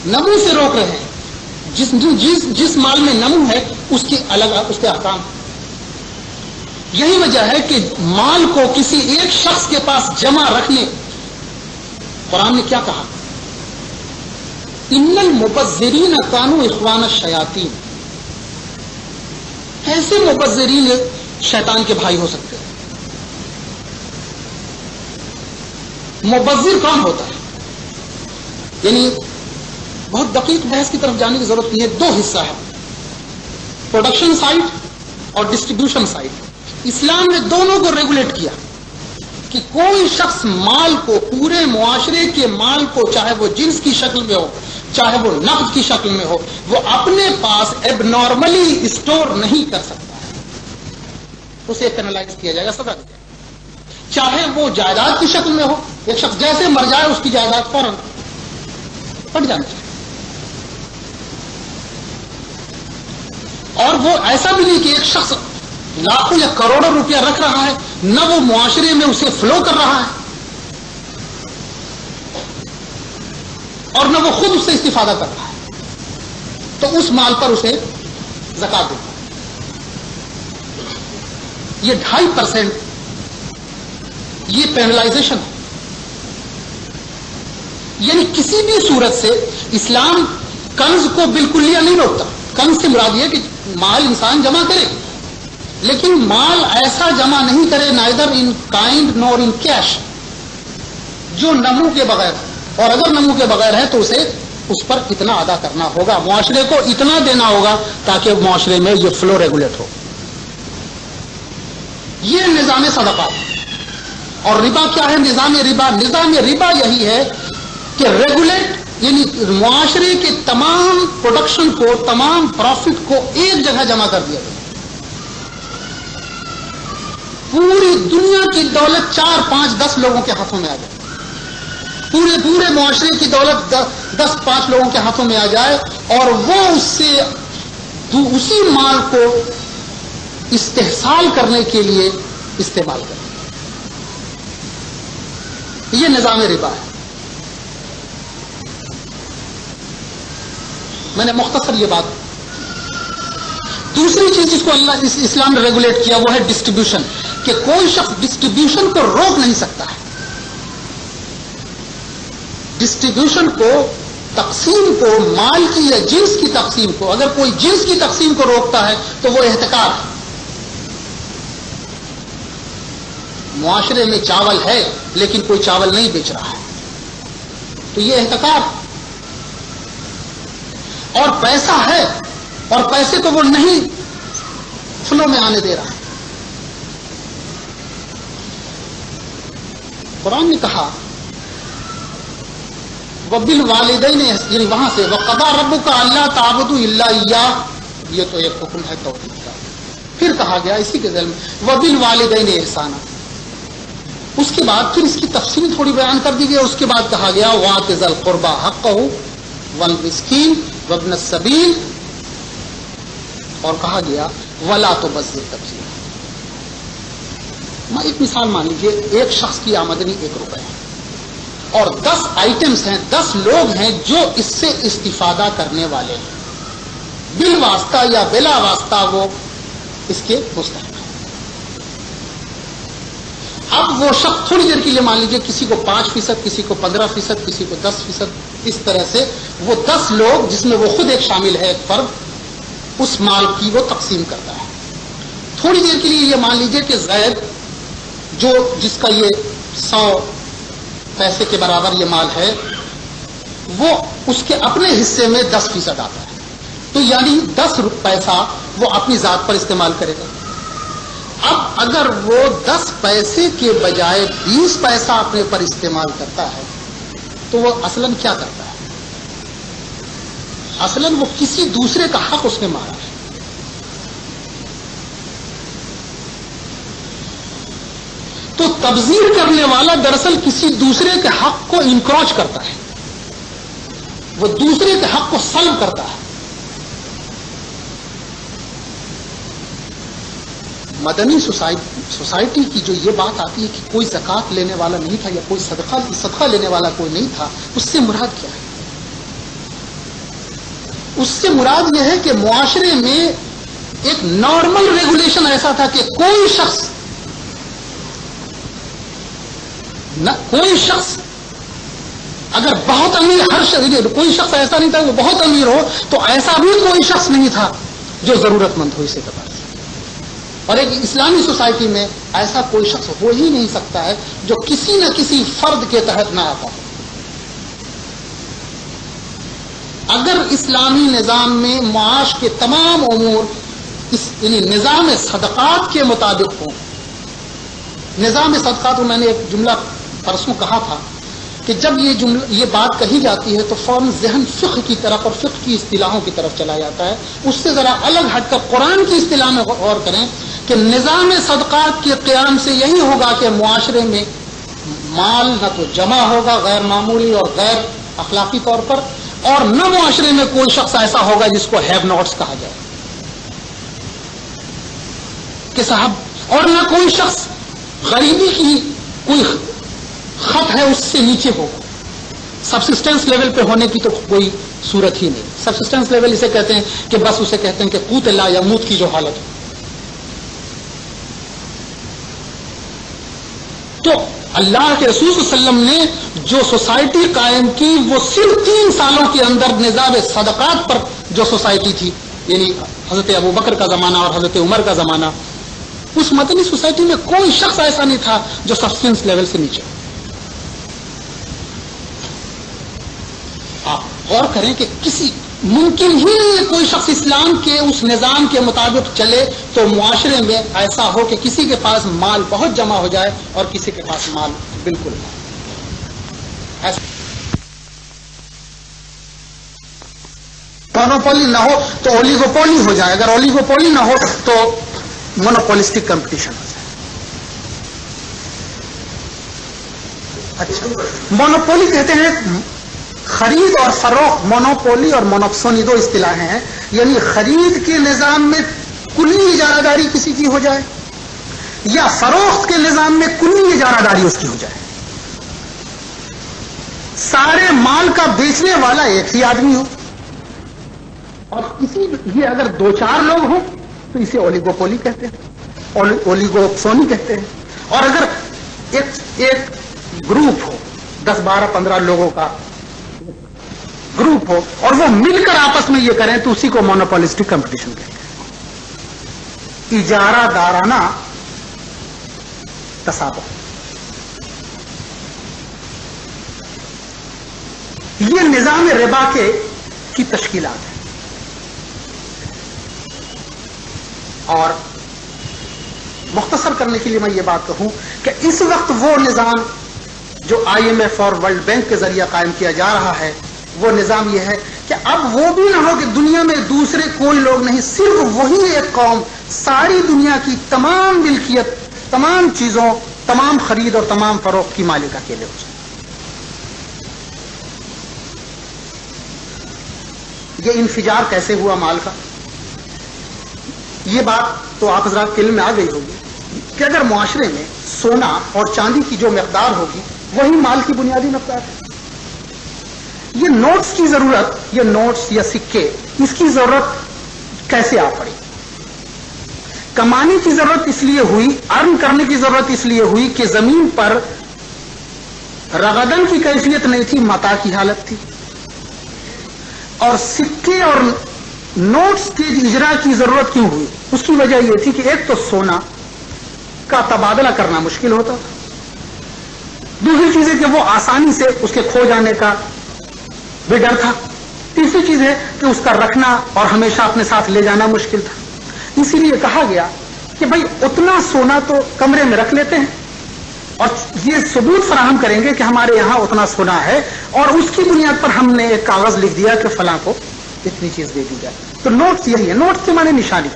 نمو سے روک رہے ہیں. جس مال میں نمو ہے اس کے احکام. یہی وجہ ہے کہ مال کو کسی ایک شخص کے پاس جمع رکھنے، قرآن نے کیا کہا؟ ان المبذرین کانوا اخوان الشیاطین. ایسے مبذرین شیطان کے بھائی ہو سکتے ہیں. مبذر کون ہوتا ہے؟ یعنی بہت دقیق بحث کی طرف جانے کی ضرورت نہیں ہے. 2 حصہ ہے، پروڈکشن سائڈ اور ڈسٹریبیوشن سائڈ. اسلام نے دونوں کو ریگولیٹ کیا کہ کوئی شخص مال کو، پورے معاشرے کے مال کو، چاہے وہ جنس کی شکل میں ہو، چاہے وہ نقد کی شکل میں ہو، وہ اپنے پاس ایب نارملی اسٹور نہیں کر سکتا ہے. اسے پینلائز کیا جائے گا، سزا دی جائے گا. چاہے وہ جائیداد کی شکل میں ہو، ایک شخص جیسے مر جائے اس کی جائیداد فوراً پٹ جانی چاہیے. اور وہ ایسا بھی نہیں کہ ایک شخص لاکھوں یا کروڑوں روپیہ رکھ رہا ہے، نہ وہ معاشرے میں اسے فلو کر رہا ہے اور نہ وہ خود اس سے استفادہ کر رہا ہے، تو اس مال پر اسے زکوٰۃ دینا. یہ 2.5% یہ پینلائزیشن ہے. یعنی کسی بھی صورت سے اسلام قرض کو بالکل نہیں روکتا. قرض سے مراد یہ کہ مال انسان جمع کرے، لیکن مال ایسا جمع نہیں کرے، neither in kind Noor in cash, جو نمو کے بغیر. اور اگر نمو کے بغیر ہے تو اسے اس پر اتنا ادا کرنا ہوگا، معاشرے کو اتنا دینا ہوگا تاکہ معاشرے میں یہ فلو ریگولیٹ ہو. یہ نظام صدقات. اور ربا کیا ہے؟ نظام ربا یہی ہے کہ ریگولیٹ، یعنی معاشرے کے تمام پروڈکشن کو، تمام پروفٹ کو ایک جگہ جمع کر دیا گیا. پوری دنیا کی دولت 4 5 10 لوگوں کے ہاتھوں میں آ جائے، پورے معاشرے کی دولت 10 5 لوگوں کے ہاتھوں میں آ جائے، اور وہ اسی مال کو استحصال کرنے کے لیے استعمال کرے. یہ نظام ربا ہے. میں نے مختصر یہ بات. دوسری چیز جس کو اسلام نے ریگولیٹ کیا وہ ہے ڈسٹریبیوشن، کہ کوئی شخص ڈسٹریبیوشن کو روک نہیں سکتا ہے. ڈسٹریبیوشن کو، تقسیم کو، مال کی یا جنس کی تقسیم کو، اگر کوئی جنس کی تقسیم کو روکتا ہے تو وہ احتکار ہے. معاشرے میں چاول ہے لیکن کوئی چاول نہیں بیچ رہا ہے تو یہ احتکار. اور پیسہ ہے اور پیسے کو وہ نہیں فلو میں آنے دے رہا ہے. قرآن نے کہا وبالوالدین یعنی وہاں سے وقضى ربک الا تعبدوا الا ایاہ، یہ تو ایک حکم ہے توحید کا. پھر کہا گیا اسی کے ذیل میں وبالوالدین احسانا. اس کے بعد پھر اس کی تفصیل تھوڑی بیان کر دی گئی. اس کے بعد کہا گیا وآت ذی القربى حقہ والمسکین وابن السبیل، اور کہا گیا ولا تبذر تبذیرا. میں ایک مثال مان لیجیے، ایک شخص کی آمدنی 1 روپے ہے اور 10 آئٹمس ہیں، 10 لوگ ہیں جو اس سے استفادہ کرنے والے ہیں، بالواسطہ یا بلا واسطہ وہ اس کے مستحق ہیں. اب وہ شخص تھوڑی دیر کے لیے مان لیجیے کسی کو 5%، کسی کو 15%، کسی کو 10%، اس طرح سے وہ 10 لوگ جس میں وہ خود ایک شامل ہے، ایک فرد، اس مال کی وہ تقسیم کرتا ہے. تھوڑی دیر کے لیے یہ مان لیجیے کہ زید جو جس کا یہ 100 پیسے کے برابر یہ مال ہے، وہ اس کے اپنے حصے میں 10% آتا ہے، تو یعنی 10 پیسہ وہ اپنی ذات پر استعمال کرے گا. اب اگر وہ 10 پیسے کے بجائے 20 پیسہ اپنے پر استعمال کرتا ہے تو وہ اصلاً کیا کرتا ہے؟ اصلاً وہ کسی دوسرے کا حق اس نے مارا ہے. تو تبذیر کرنے والا دراصل کسی دوسرے کے حق کو انکروچ کرتا ہے، وہ دوسرے کے حق کو سلب کرتا ہے. مدنی سوسائٹی کی جو یہ بات آتی ہے کہ کوئی زکوٰۃ لینے والا نہیں تھا یا کوئی صدقہ لینے والا کوئی نہیں تھا، اس سے مراد کیا ہے؟ اس سے مراد یہ ہے کہ معاشرے میں ایک نارمل ریگولیشن ایسا تھا کہ کوئی شخص اگر بہت امیر، کوئی شخص ایسا نہیں تھا کہ بہت امیر ہو، تو ایسا بھی کوئی شخص نہیں تھا جو ضرورت مند ہو اسے کے پاس. اور ایک اسلامی سوسائٹی میں ایسا کوئی شخص ہو ہی نہیں سکتا ہے جو کسی نہ کسی فرد کے تحت نہ آتا ہو. اگر اسلامی نظام میں معاش کے تمام امور یعنی نظام صدقات کے مطابق ہوں. نظام صدقات میں نے ایک جملہ پرسوں کہا تھا کہ جب یہ بات کہی جاتی ہے تو فوراً ذہن فقہ کی طرف اور فقہ کی اصطلاحوں کی طرف چلا جاتا ہے. اس سے ذرا الگ ہٹ کر قرآن کی اصطلاح میں غور کریں کہ نظام صدقات کے قیام سے یہی ہوگا کہ معاشرے میں مال نہ تو جمع ہوگا غیر معمولی اور غیر اخلاقی طور پر، اور نہ معاشرے میں کوئی شخص ایسا ہوگا جس کو ہیو ناٹس کہا جائے کہ صاحب، اور نہ کوئی شخص غریبی کی کوئی خط ہے اس سے نیچے ہوگا. سبسسٹنس لیول پہ ہونے کی تو کوئی صورت ہی نہیں. سبسسٹنس لیول اسے کہتے ہیں کہ بس اسے کہتے ہیں کہ قوت لا یموت کی جو حالت ہے. تو اللہ کے رسول صلی اللہ علیہ وسلم نے جو سوسائٹی قائم کی وہ صرف 3 سالوں کے اندر نظام صدقات پر جو سوسائٹی تھی، یعنی حضرت ابو بکر کا زمانہ اور حضرت عمر کا زمانہ، اس مدنی سوسائٹی میں کوئی شخص ایسا نہیں تھا جو سبسٹنس لیول سے نیچے. آپ غور کریں کہ ممکن ہی نہیں ہے کوئی شخص اسلام کے اس نظام کے مطابق چلے تو معاشرے میں ایسا ہو کہ کسی کے پاس مال بہت جمع ہو جائے اور کسی کے پاس مال بالکل نہ. مونوپولی نہ ہو تو اولیگوپولی ہو جائے، اگر اولیگوپولی نہ ہو تو مونوپولسٹک کمپٹیشن ہو جائے. اچھا، مونوپولی کہتے ہیں خرید اور فروخت. مونوپولی اور مونوپسونی 2 اصطلاحیں ہیں، یعنی خرید کے نظام میں کلی اجارہ داری کسی کی ہو جائے یا فروخت کے نظام میں کلی اجارہ داری اس کی ہو جائے. سارے مال کا بیچنے والا ایک ہی آدمی ہو، اور یہ اگر 2-4 لوگ ہوں تو اسے اولیگوپولی کہتے ہیں، اولیگوپسونی کہتے ہیں. اور اگر ایک گروپ ہو 10-12-15 لوگوں کا گروپ ہو اور وہ مل کر آپس میں یہ کریں تو اسی کو مونوپولسٹک کمپٹیشن کہتے ہیں. اجارہ دارانہ تصادم. یہ نظام ربا کی تشکیلات ہے. اور مختصر کرنے کے لیے میں یہ بات کہوں کہ اس وقت وہ نظام جو IMF اور ورلڈ بینک کے ذریعہ قائم کیا جا رہا ہے وہ نظام یہ ہے کہ اب وہ بھی نہ ہو کہ دنیا میں دوسرے کوئی لوگ نہیں، صرف وہی ایک قوم ساری دنیا کی تمام ملکیت، تمام چیزوں، تمام خرید اور تمام فروخت کی مالک اکیلے ہو جائے۔ یہ انفجار کیسے ہوا مال کا؟ یہ بات تو آپ حضرات کے علم میں آ گئی ہوگی کہ اگر معاشرے میں سونا اور چاندی کی جو مقدار ہوگی وہی مال کی بنیادی مقدار ہے۔ یہ نوٹس کی ضرورت، یہ نوٹس یا سکے، اس کی ضرورت کیسے آ پڑی؟ کمانے کی ضرورت اس لیے ہوئی، ارن کرنے کی ضرورت اس لیے ہوئی کہ زمین پر رغدن کی کیفیت نہیں تھی، متاع کی حالت تھی۔ اور سکے اور نوٹس کے اجرا کی ضرورت کیوں ہوئی؟ اس کی وجہ یہ تھی کہ ایک تو سونا کا تبادلہ کرنا مشکل ہوتا تھا، دوسری چیز ہے کہ وہ آسانی سے اس کے کھو جانے کا بھی ڈر تھا، تیسری چیز ہے کہ اس کا رکھنا اور ہمیشہ اپنے ساتھ لے جانا مشکل تھا۔ اسی لیے کہا گیا کہ بھائی اتنا سونا تو کمرے میں رکھ لیتے ہیں اور یہ ثبوت فراہم کریں گے کہ ہمارے یہاں اتنا سونا ہے، اور اس کی بنیاد پر ہم نے ایک کاغذ لکھ دیا کہ فلاں کو اتنی چیز دے دی جائے۔ تو نوٹس یہی ہے، نوٹس کے معنی نشانی،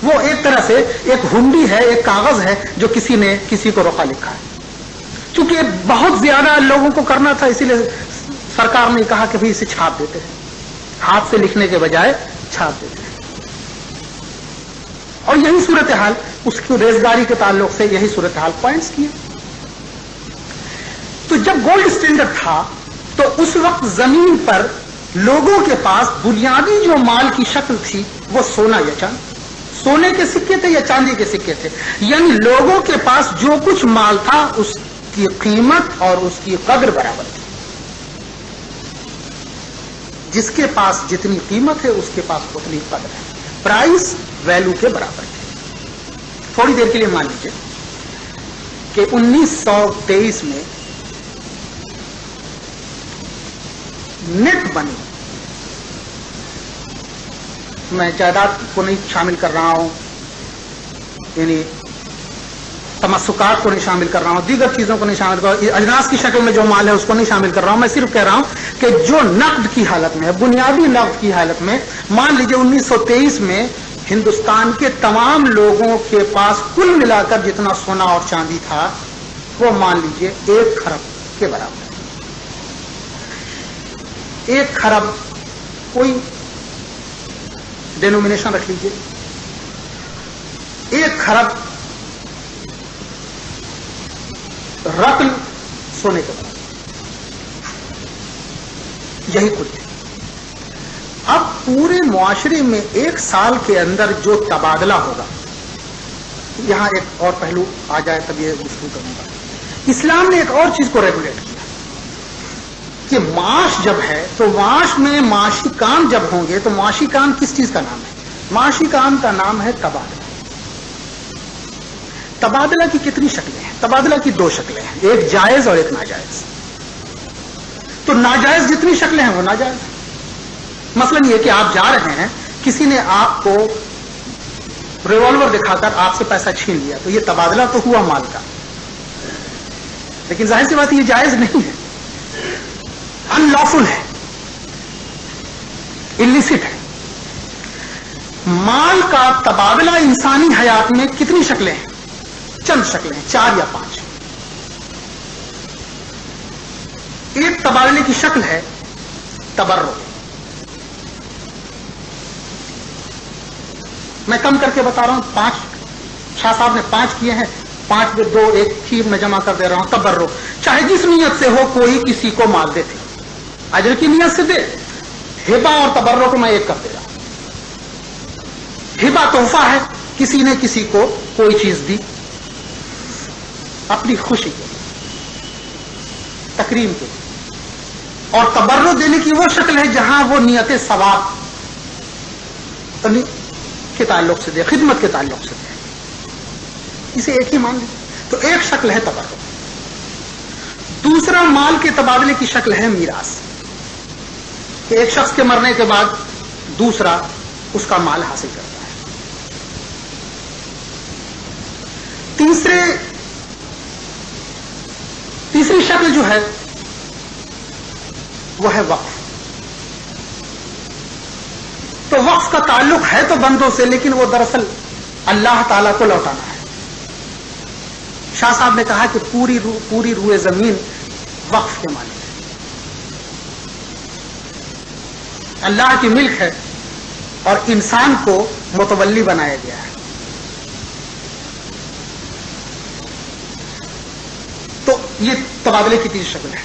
وہ ایک طرح سے ایک ہنڈی ہے، ایک کاغذ ہے جو کسی نے کسی کو روکا لکھا ہے۔ چونکہ بہت زیادہ لوگوں کو کرنا تھا، اسی لیے سرکار نے کہا کہ بھئی اسے چھاپ دیتے ہیں، ہاتھ سے لکھنے کے بجائے چھاپ دیتے ہیں۔ اور یہی صورتحال اس کی ریزگاری کے تعلق سے یہی صورتحال پوائنٹس کی۔ تو جب گولڈ اسٹینڈرڈ تھا تو اس وقت زمین پر لوگوں کے پاس بنیادی جو مال کی شکل تھی وہ سونا یا چاندی، سونے کے سکے تھے یا چاندی کے سکے تھے، یعنی لوگوں کے پاس جو کچھ مال تھا اس کی قیمت اور اس کی قدر برابر تھی۔ جس کے پاس جتنی قیمت ہے اس کے پاس اتنی قدر ہے، پرائس ویلو کے برابر ہے۔ تھوڑی دیر کے لیے مان لیجیے کہ 1923 میں نیٹ بنی، میں جائیداد کو نہیں شامل کر رہا ہوں، یعنی تمسکات کو نہیں شامل کر رہا ہوں، دیگر چیزوں کو نہیں شامل کر رہا ہوں، اجناس کی شکل میں جو مال ہے اس کو نہیں شامل کر رہا ہوں، میں صرف کہہ رہا ہوں کہ جو نقد کی حالت میں ہے، بنیادی نقد کی حالت میں، مان لیجیے 1923 میں ہندوستان کے تمام لوگوں کے پاس کل ملا کر جتنا سونا اور چاندی تھا وہ مان لیجیے 1 کھرب کے برابر۔ 1 کھرب کوئی ڈینومینیشن رکھ لیجیے، 1 کھرب رتن سونے کے برابر، یہی کچھ ہے۔ اب پورے معاشرے میں 1 سال کے اندر جو تبادلہ ہوگا، یہاں ایک اور پہلو آ جائے تب یہ گفتگو کروں گا۔ اسلام نے ایک اور چیز کو ریگولیٹ کیا کہ معاش جب ہے تو معاش میں معاشی کام جب ہوں گے تو معاشی کام کس چیز کا نام ہے؟ معاشی کام کا نام ہے تبادلہ۔ تبادلہ کی کتنی شکلیں ہیں؟ تبادلہ کی 2 شکلیں ہیں، ایک جائز اور ایک ناجائز۔ تو ناجائز جتنی شکلیں ہیں وہ ناجائز ہیں۔ مثلا یہ کہ آپ جا رہے ہیں، کسی نے آپ کو ریوالور دکھا کر آپ سے پیسہ چھین لیا، تو یہ تبادلہ تو ہوا مال کا، لیکن ظاہر سی بات یہ جائز نہیں ہے، ان لافل ہے، اللیسٹ ہے۔ مال کا تبادلہ انسانی حیات میں کتنی شکلیں ہیں؟ چند شکلیں ہیں، 4 یا 5۔ ایک تبادلے کی شکل ہے تبرع۔ میں کم کر کے بتا رہا ہوں، 5 شاہ صاحب نے 5 کیے ہیں، 5 میں 2 ایک کھیر میں جمع کر دے رہا ہوں۔ تبرع، چاہے جس نیت سے ہو، کوئی کسی کو مال دے دے، اجر کی نیت سے دے۔ ہبہ اور تبرع کو میں ایک کر دے رہا ہوں۔ ہبہ تحفہ ہے، کسی نے کسی کو کوئی چیز دی اپنی خوشی کے تکریم کے، اور تبرع دینے کی وہ شکل ہے جہاں وہ نیت ثواب کے تعلق سے دے، خدمت کے تعلق سے دے، اسے ایک ہی مان لیں۔ تو ایک شکل ہے تبرع۔ دوسرا مال کے تبادلے کی شکل ہے میراث، کہ ایک شخص کے مرنے کے بعد دوسرا اس کا مال حاصل کرتا ہے۔ تیسری شکل جو ہے وہ ہے وقف. تو وقف کا تعلق ہے تو بندوں سے، لیکن وہ دراصل اللہ تعالیٰ کو لوٹانا ہے. شاہ صاحب نے کہا کہ پوری روئے زمین وقف کے مالک ہے، اللہ کی ملک ہے اور انسان کو متولی بنایا گیا ہے. تو یہ تبادلے کی تیسری شکل ہے.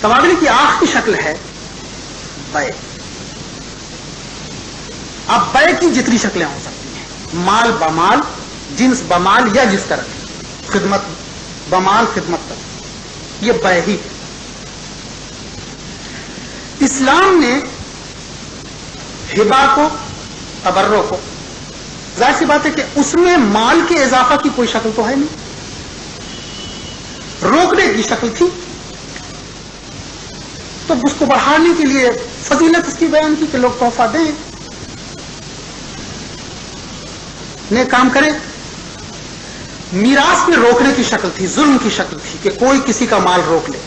تبادلے کی آخری شکل ہے بے. اب بے کی جتنی شکلیں ہو سکتی ہیں، مال بمال، جنس بمال یا جس طرح کی خدمت بمال خدمت تک، یہ بے ہی. اسلام نے ہبا کو، تبرع کو، ظاہر سی بات ہے کہ اس میں مال کے اضافہ کی کوئی شکل تو ہے نہیں، روکنے کی شکل تھی. تو اس کو بڑھانے کے لیے فضیلت اس کی بیان کی کہ لوگ تحفہ دیں، نیک کام کریں. میراث میں روکنے کی شکل تھی، ظلم کی شکل تھی کہ کوئی کسی کا مال روک لے.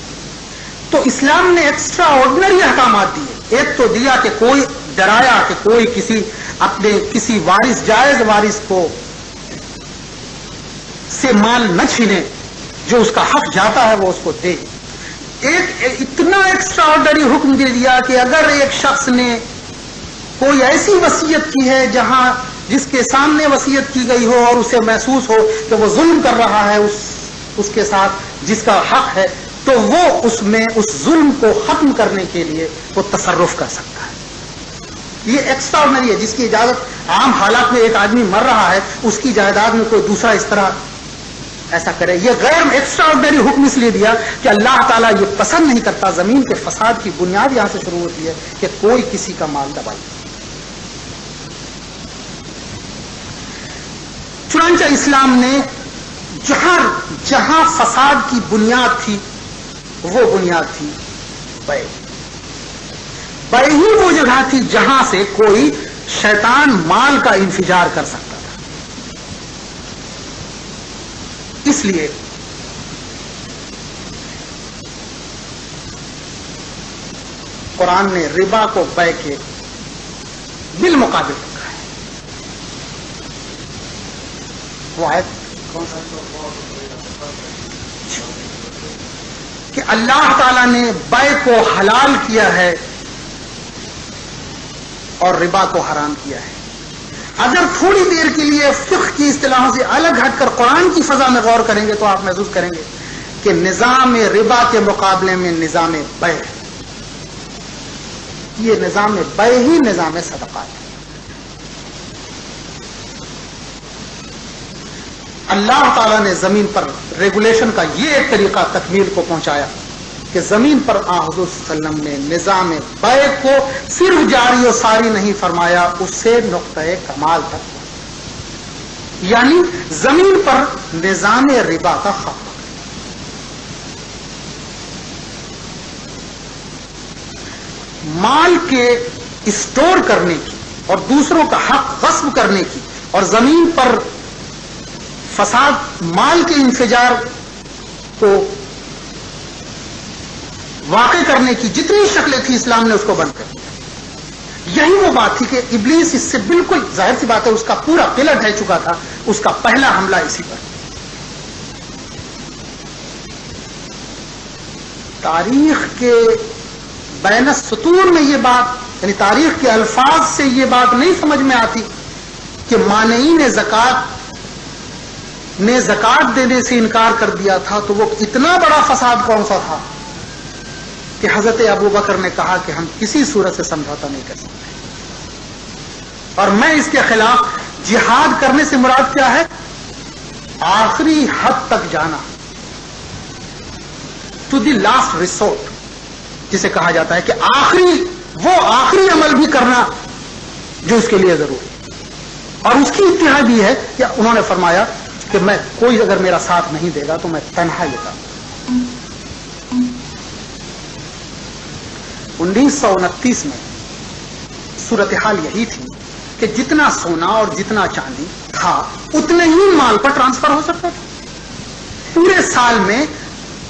تو اسلام نے ایکسٹرا آرڈنری احکامات دیے. ایک تو دیا کہ کوئی ڈرایا کہ کوئی کسی اپنے کسی وارث، جائز وارث کو سے مال نہ چھینے، جو اس کا حق جاتا ہے وہ اس کو دے. ایک اتنا ایکسٹرا آرڈنری حکم دے دیا کہ اگر ایک شخص نے کوئی ایسی وصیت کی ہے جس کے سامنے وصیت کی گئی ہو اور اسے محسوس ہو کہ وہ ظلم کر رہا ہے اس کے ساتھ جس کا حق ہے، تو وہ اس میں اس ظلم کو ختم کرنے کے لیے وہ تصرف کر سکتا ہے. یہ ایکسٹرا آرڈنری ہے، جس کی اجازت عام حالات میں ایک آدمی مر رہا ہے، اس کی جائیداد میں کوئی دوسرا اس طرح ایسا کرے. یہ غیر ایکسٹرا آرڈنری حکم اس لیے دیا کہ اللہ تعالیٰ یہ پسند نہیں کرتا. زمین کے فساد کی بنیاد یہاں سے شروع ہوتی ہے کہ کوئی کسی کا مال دبائے. چنانچہ اسلام نے جہاں فساد کی بنیاد تھی وہ بنیاد تھی بے. بے ہی وہ جگہ تھی جہاں سے کوئی شیطان مال کا انفجار کر سکتا تھا. اس لیے قرآن نے ربا کو بے کے بالمقابل رکھا ہے. وہ آیت کون سا کہ اللہ تعالی نے بے کو حلال کیا ہے اور ربا کو حرام کیا ہے. اگر تھوڑی دیر کے لیے فقہ کی اصطلاحوں سے الگ ہٹ کر قرآن کی فضا میں غور کریں گے تو آپ محسوس کریں گے کہ نظام ربا کے مقابلے میں نظام بے ہے. یہ نظام بے ہی نظام صدقات ہے. اللہ تعالیٰ نے زمین پر ریگولیشن کا یہ ایک طریقہ تکمیل کو پہنچایا کہ زمین پر حضور صلی اللہ علیہ وسلم نے نظام بے کو صرف جاری و ساری نہیں فرمایا، اس سے نقطۂ کمال تک، یعنی زمین پر نظام ربا کا خاتمہ. مال کے اسٹور کرنے کی اور دوسروں کا حق غصب کرنے کی اور زمین پر فساد، مال کے انفجار کو واقع کرنے کی جتنی شکلیں تھیں اسلام نے اس کو بند کر دیا. یہی وہ بات تھی کہ ابلیس اس سے بالکل ظاہر سی بات ہے اس کا پورا قلعہ ڈھہ چکا تھا. اس کا پہلا حملہ اسی پر. تاریخ کے بین السطور میں یہ بات، یعنی تاریخ کے الفاظ سے یہ بات نہیں سمجھ میں آتی کہ مانعین زکوٰۃ نے زکوٰۃ دینے سے انکار کر دیا تھا تو وہ اتنا بڑا فساد کون سا تھا کہ حضرت ابو بکر نے کہا کہ ہم کسی صورت سے سمجھوتا نہیں کر سکتے. اور میں اس کے خلاف جہاد کرنے سے مراد کیا ہے؟ آخری حد تک جانا، ٹو دی لاسٹ ریسورٹ جسے کہا جاتا ہے کہ آخری عمل بھی کرنا جو اس کے لیے ضروری ہے. اور اس کی انتہا بھی ہے کہ انہوں نے فرمایا کہ میں کوئی اگر میرا ساتھ نہیں دے گا تو میں تنہا لیتا ہوں. 1929 میں صورتحال یہی تھی کہ جتنا سونا اور جتنا چاندی تھا اتنے ہی مال پر ٹرانسفر ہو سکتا تھا. پورے سال میں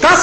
10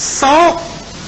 100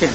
10,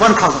1000।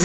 V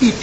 PT,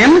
M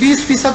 20%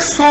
100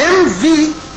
MV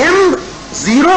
M 0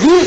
V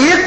1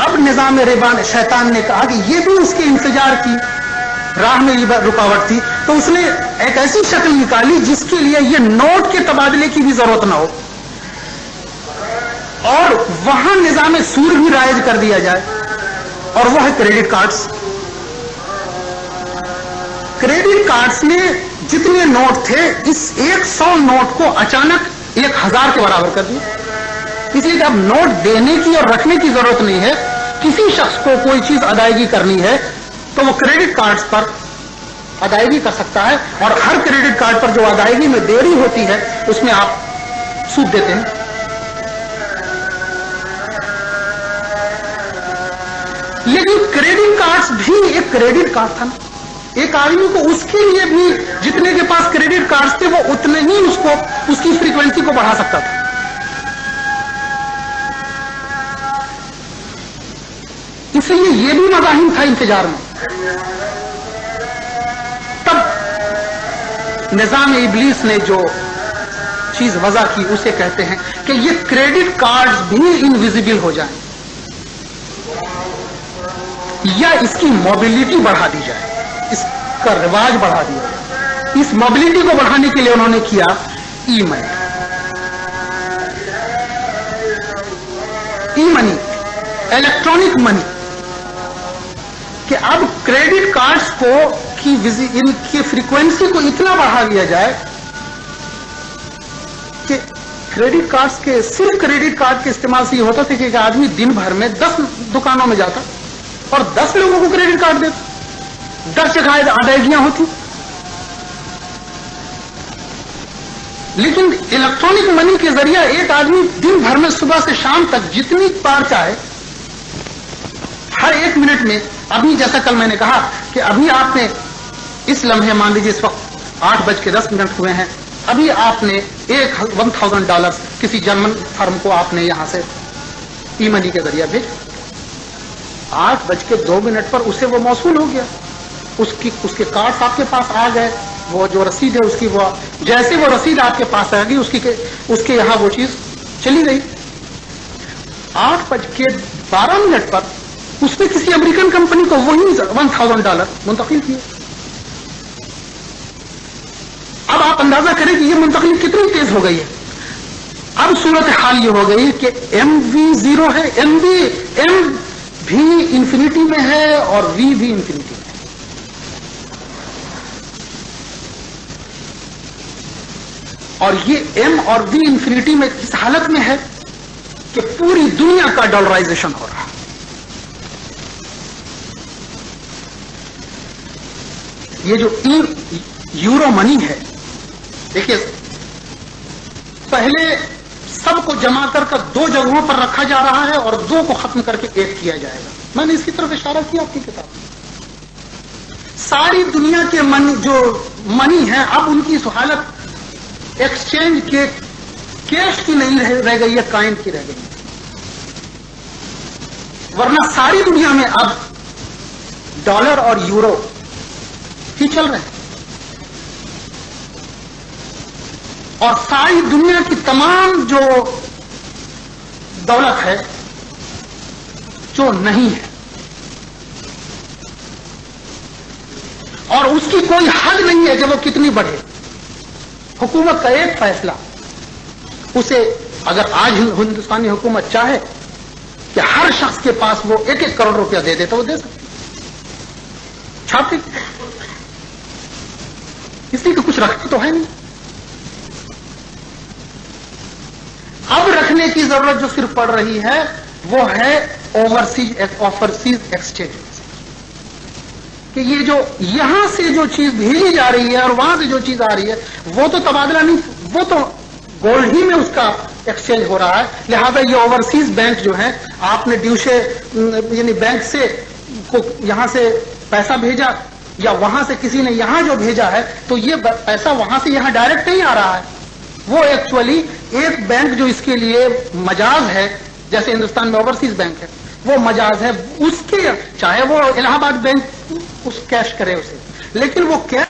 اب نظام ربا شیطان نے کہا کہ یہ بھی اس کے انتظار کی راہ میں رکاوٹ تھی، تو اس نے ایک ایسی شکل نکالی جس کے لیے یہ نوٹ کے تبادلے کی بھی ضرورت نہ ہو اور وہاں نظام سود بھی رائج کر دیا جائے، اور وہ ہے کریڈٹ کارڈز۔ کریڈٹ کارڈز نے جتنے نوٹ تھے اس 100 نوٹ کو اچانک 1000 کے برابر کر دیا، اس لیے کہ اب نوٹ دینے کی اور رکھنے کی ضرورت نہیں ہے۔ کسی شخص کو کوئی چیز ادائیگی کرنی ہے تو وہ کریڈٹ کارڈز پر ادائیگی کر سکتا ہے، اور ہر کریڈٹ کارڈ پر جو ادائیگی میں دیری ہوتی ہے اس میں آپ سود دیتے ہیں۔ لیکن کریڈٹ کارڈز بھی ایک کریڈٹ کارڈ تھا نا، ایک آدمی کو اس کے لیے بھی جتنے کے پاس کریڈٹ کارڈز تھے وہ اتنے ہی اس کی فریکوینسی کو بڑھا سکتا تھا۔ اس لیے یہ بھی مزاحم تھا انتظار میں۔ تب نظام ابلیس نے جو چیز وضع کی اسے کہتے ہیں کہ یہ کریڈٹ کارڈز بھی انویزیبل ہو جائیں یا اس کی موبلٹی بڑھا دی جائے، اس کا رواج بڑھا دیا جائے۔ اس موبلٹی کو بڑھانے کے لیے انہوں نے کیا ای منی۔ ای منی، الیکٹرانک منی، کہ اب کریڈٹ کارڈز کو ان کی فریکوینسی کو اتنا بڑھا دیا جائے کہ کریڈٹ کارڈز کے صرف کریڈٹ کارڈ کے استعمال سے یہ ہوتا تھا کہ آدمی دن بھر میں 10 دکانوں میں جاتا اور 10 لوگوں کو کریڈٹ کارڈ دیتا، 10 جگہ ادائیگیاں ہوتی۔ لیکن الیکٹرانک منی کے ذریعہ ایک آدمی دن بھر میں صبح سے شام تک جتنی بار چاہے ہر 1 منٹ میں، ابھی جیسا کل میں نے کہا کہ ابھی آپ نے اس لمحے مان لیجیے اس وقت 8:10 ہوئے ہیں، ابھی آپ نے $1000 کسی جرمن فرم کو آپ نے یہاں سے ای منی کے ذریعہ بھیج، 8:02 پر اسے وہ موصول ہو گیا، اس کے کارڈ آپ کے پاس آ گئے، وہ جو رسید ہے اس کی وہ جیسے وہ رسید آپ کے پاس آ گئی اس کے یہاں وہ چیز چلی گئی۔ 8:12 پر اس نے کسی امریکن کمپنی کو وہی $1000 منتقل کیے۔ اب آپ اندازہ کریں کہ یہ منتقلی کتنی تیز ہو گئی ہے۔ اب صورتحال یہ ہو گئی کہ MV0 ہے، M بھی انفینٹی میں ہے اور V بھی انفینٹی میں ہے۔ اور یہ M اور V انفینٹی میں اس حالت میں ہے کہ پوری دنیا کا ڈالرائزیشن ہو رہا ہے۔ یہ جو یورو منی ہے، دیکھیے پہلے سب کو جمع کر 2 جگہوں پر رکھا جا رہا ہے اور 2 کو ختم کر کے 1 کیا جائے گا۔ میں نے اس کی طرف اشارہ کیا آپ کی کتاب میں۔ ساری دنیا کے جو منی ہے اب ان کی حالت ایکسچینج کے کیش کی نہیں رہ گئی ہے، کائن کی رہ گئی، ورنہ ساری دنیا میں اب ڈالر اور یورو ہی چل رہے ہیں، اور ساری دنیا کی تمام جو دولت ہے جو نہیں ہے اور اس کی کوئی حد نہیں ہے کہ وہ کتنی بڑھے۔ حکومت کا ایک فیصلہ اسے اگر آج ہندوستانی حکومت چاہے کہ ہر شخص کے پاس وہ 1-1 کروڑ روپیہ دے دے تو وہ دے سکتے، چھاپتے، اس لیے کہ کچھ رکھتے تو ہے نہیں۔ اب رکھنے کی ضرورت جو صرف پڑ رہی ہے وہ ہے اوورسیز ایکسچینج، کہ یہ جو یہاں سے جو چیز بھیجی جا رہی ہے اور وہاں سے جو چیز آ رہی ہے وہ تو تبادلہ نہیں، وہ تو گولڈ ہی میں اس کا ایکسچینج ہو رہا ہے۔ لہذا یہ اوورسیز بینک جو ہے، آپ نے ڈیوشے یعنی بینک سے یہاں سے پیسہ بھیجا یا وہاں سے کسی نے یہاں جو بھیجا ہے تو یہ پیسہ وہاں سے یہاں ڈائریکٹ نہیں آ رہا ہے، وہ ایکچولی ایک بینک جو اس کے لیے مجاز ہے، جیسے ہندوستان میں اوورسیز بینک ہے وہ مجاز ہے، اس کے چاہے وہ الہ آباد بینک اس کیش کرے اسے، لیکن وہ کیش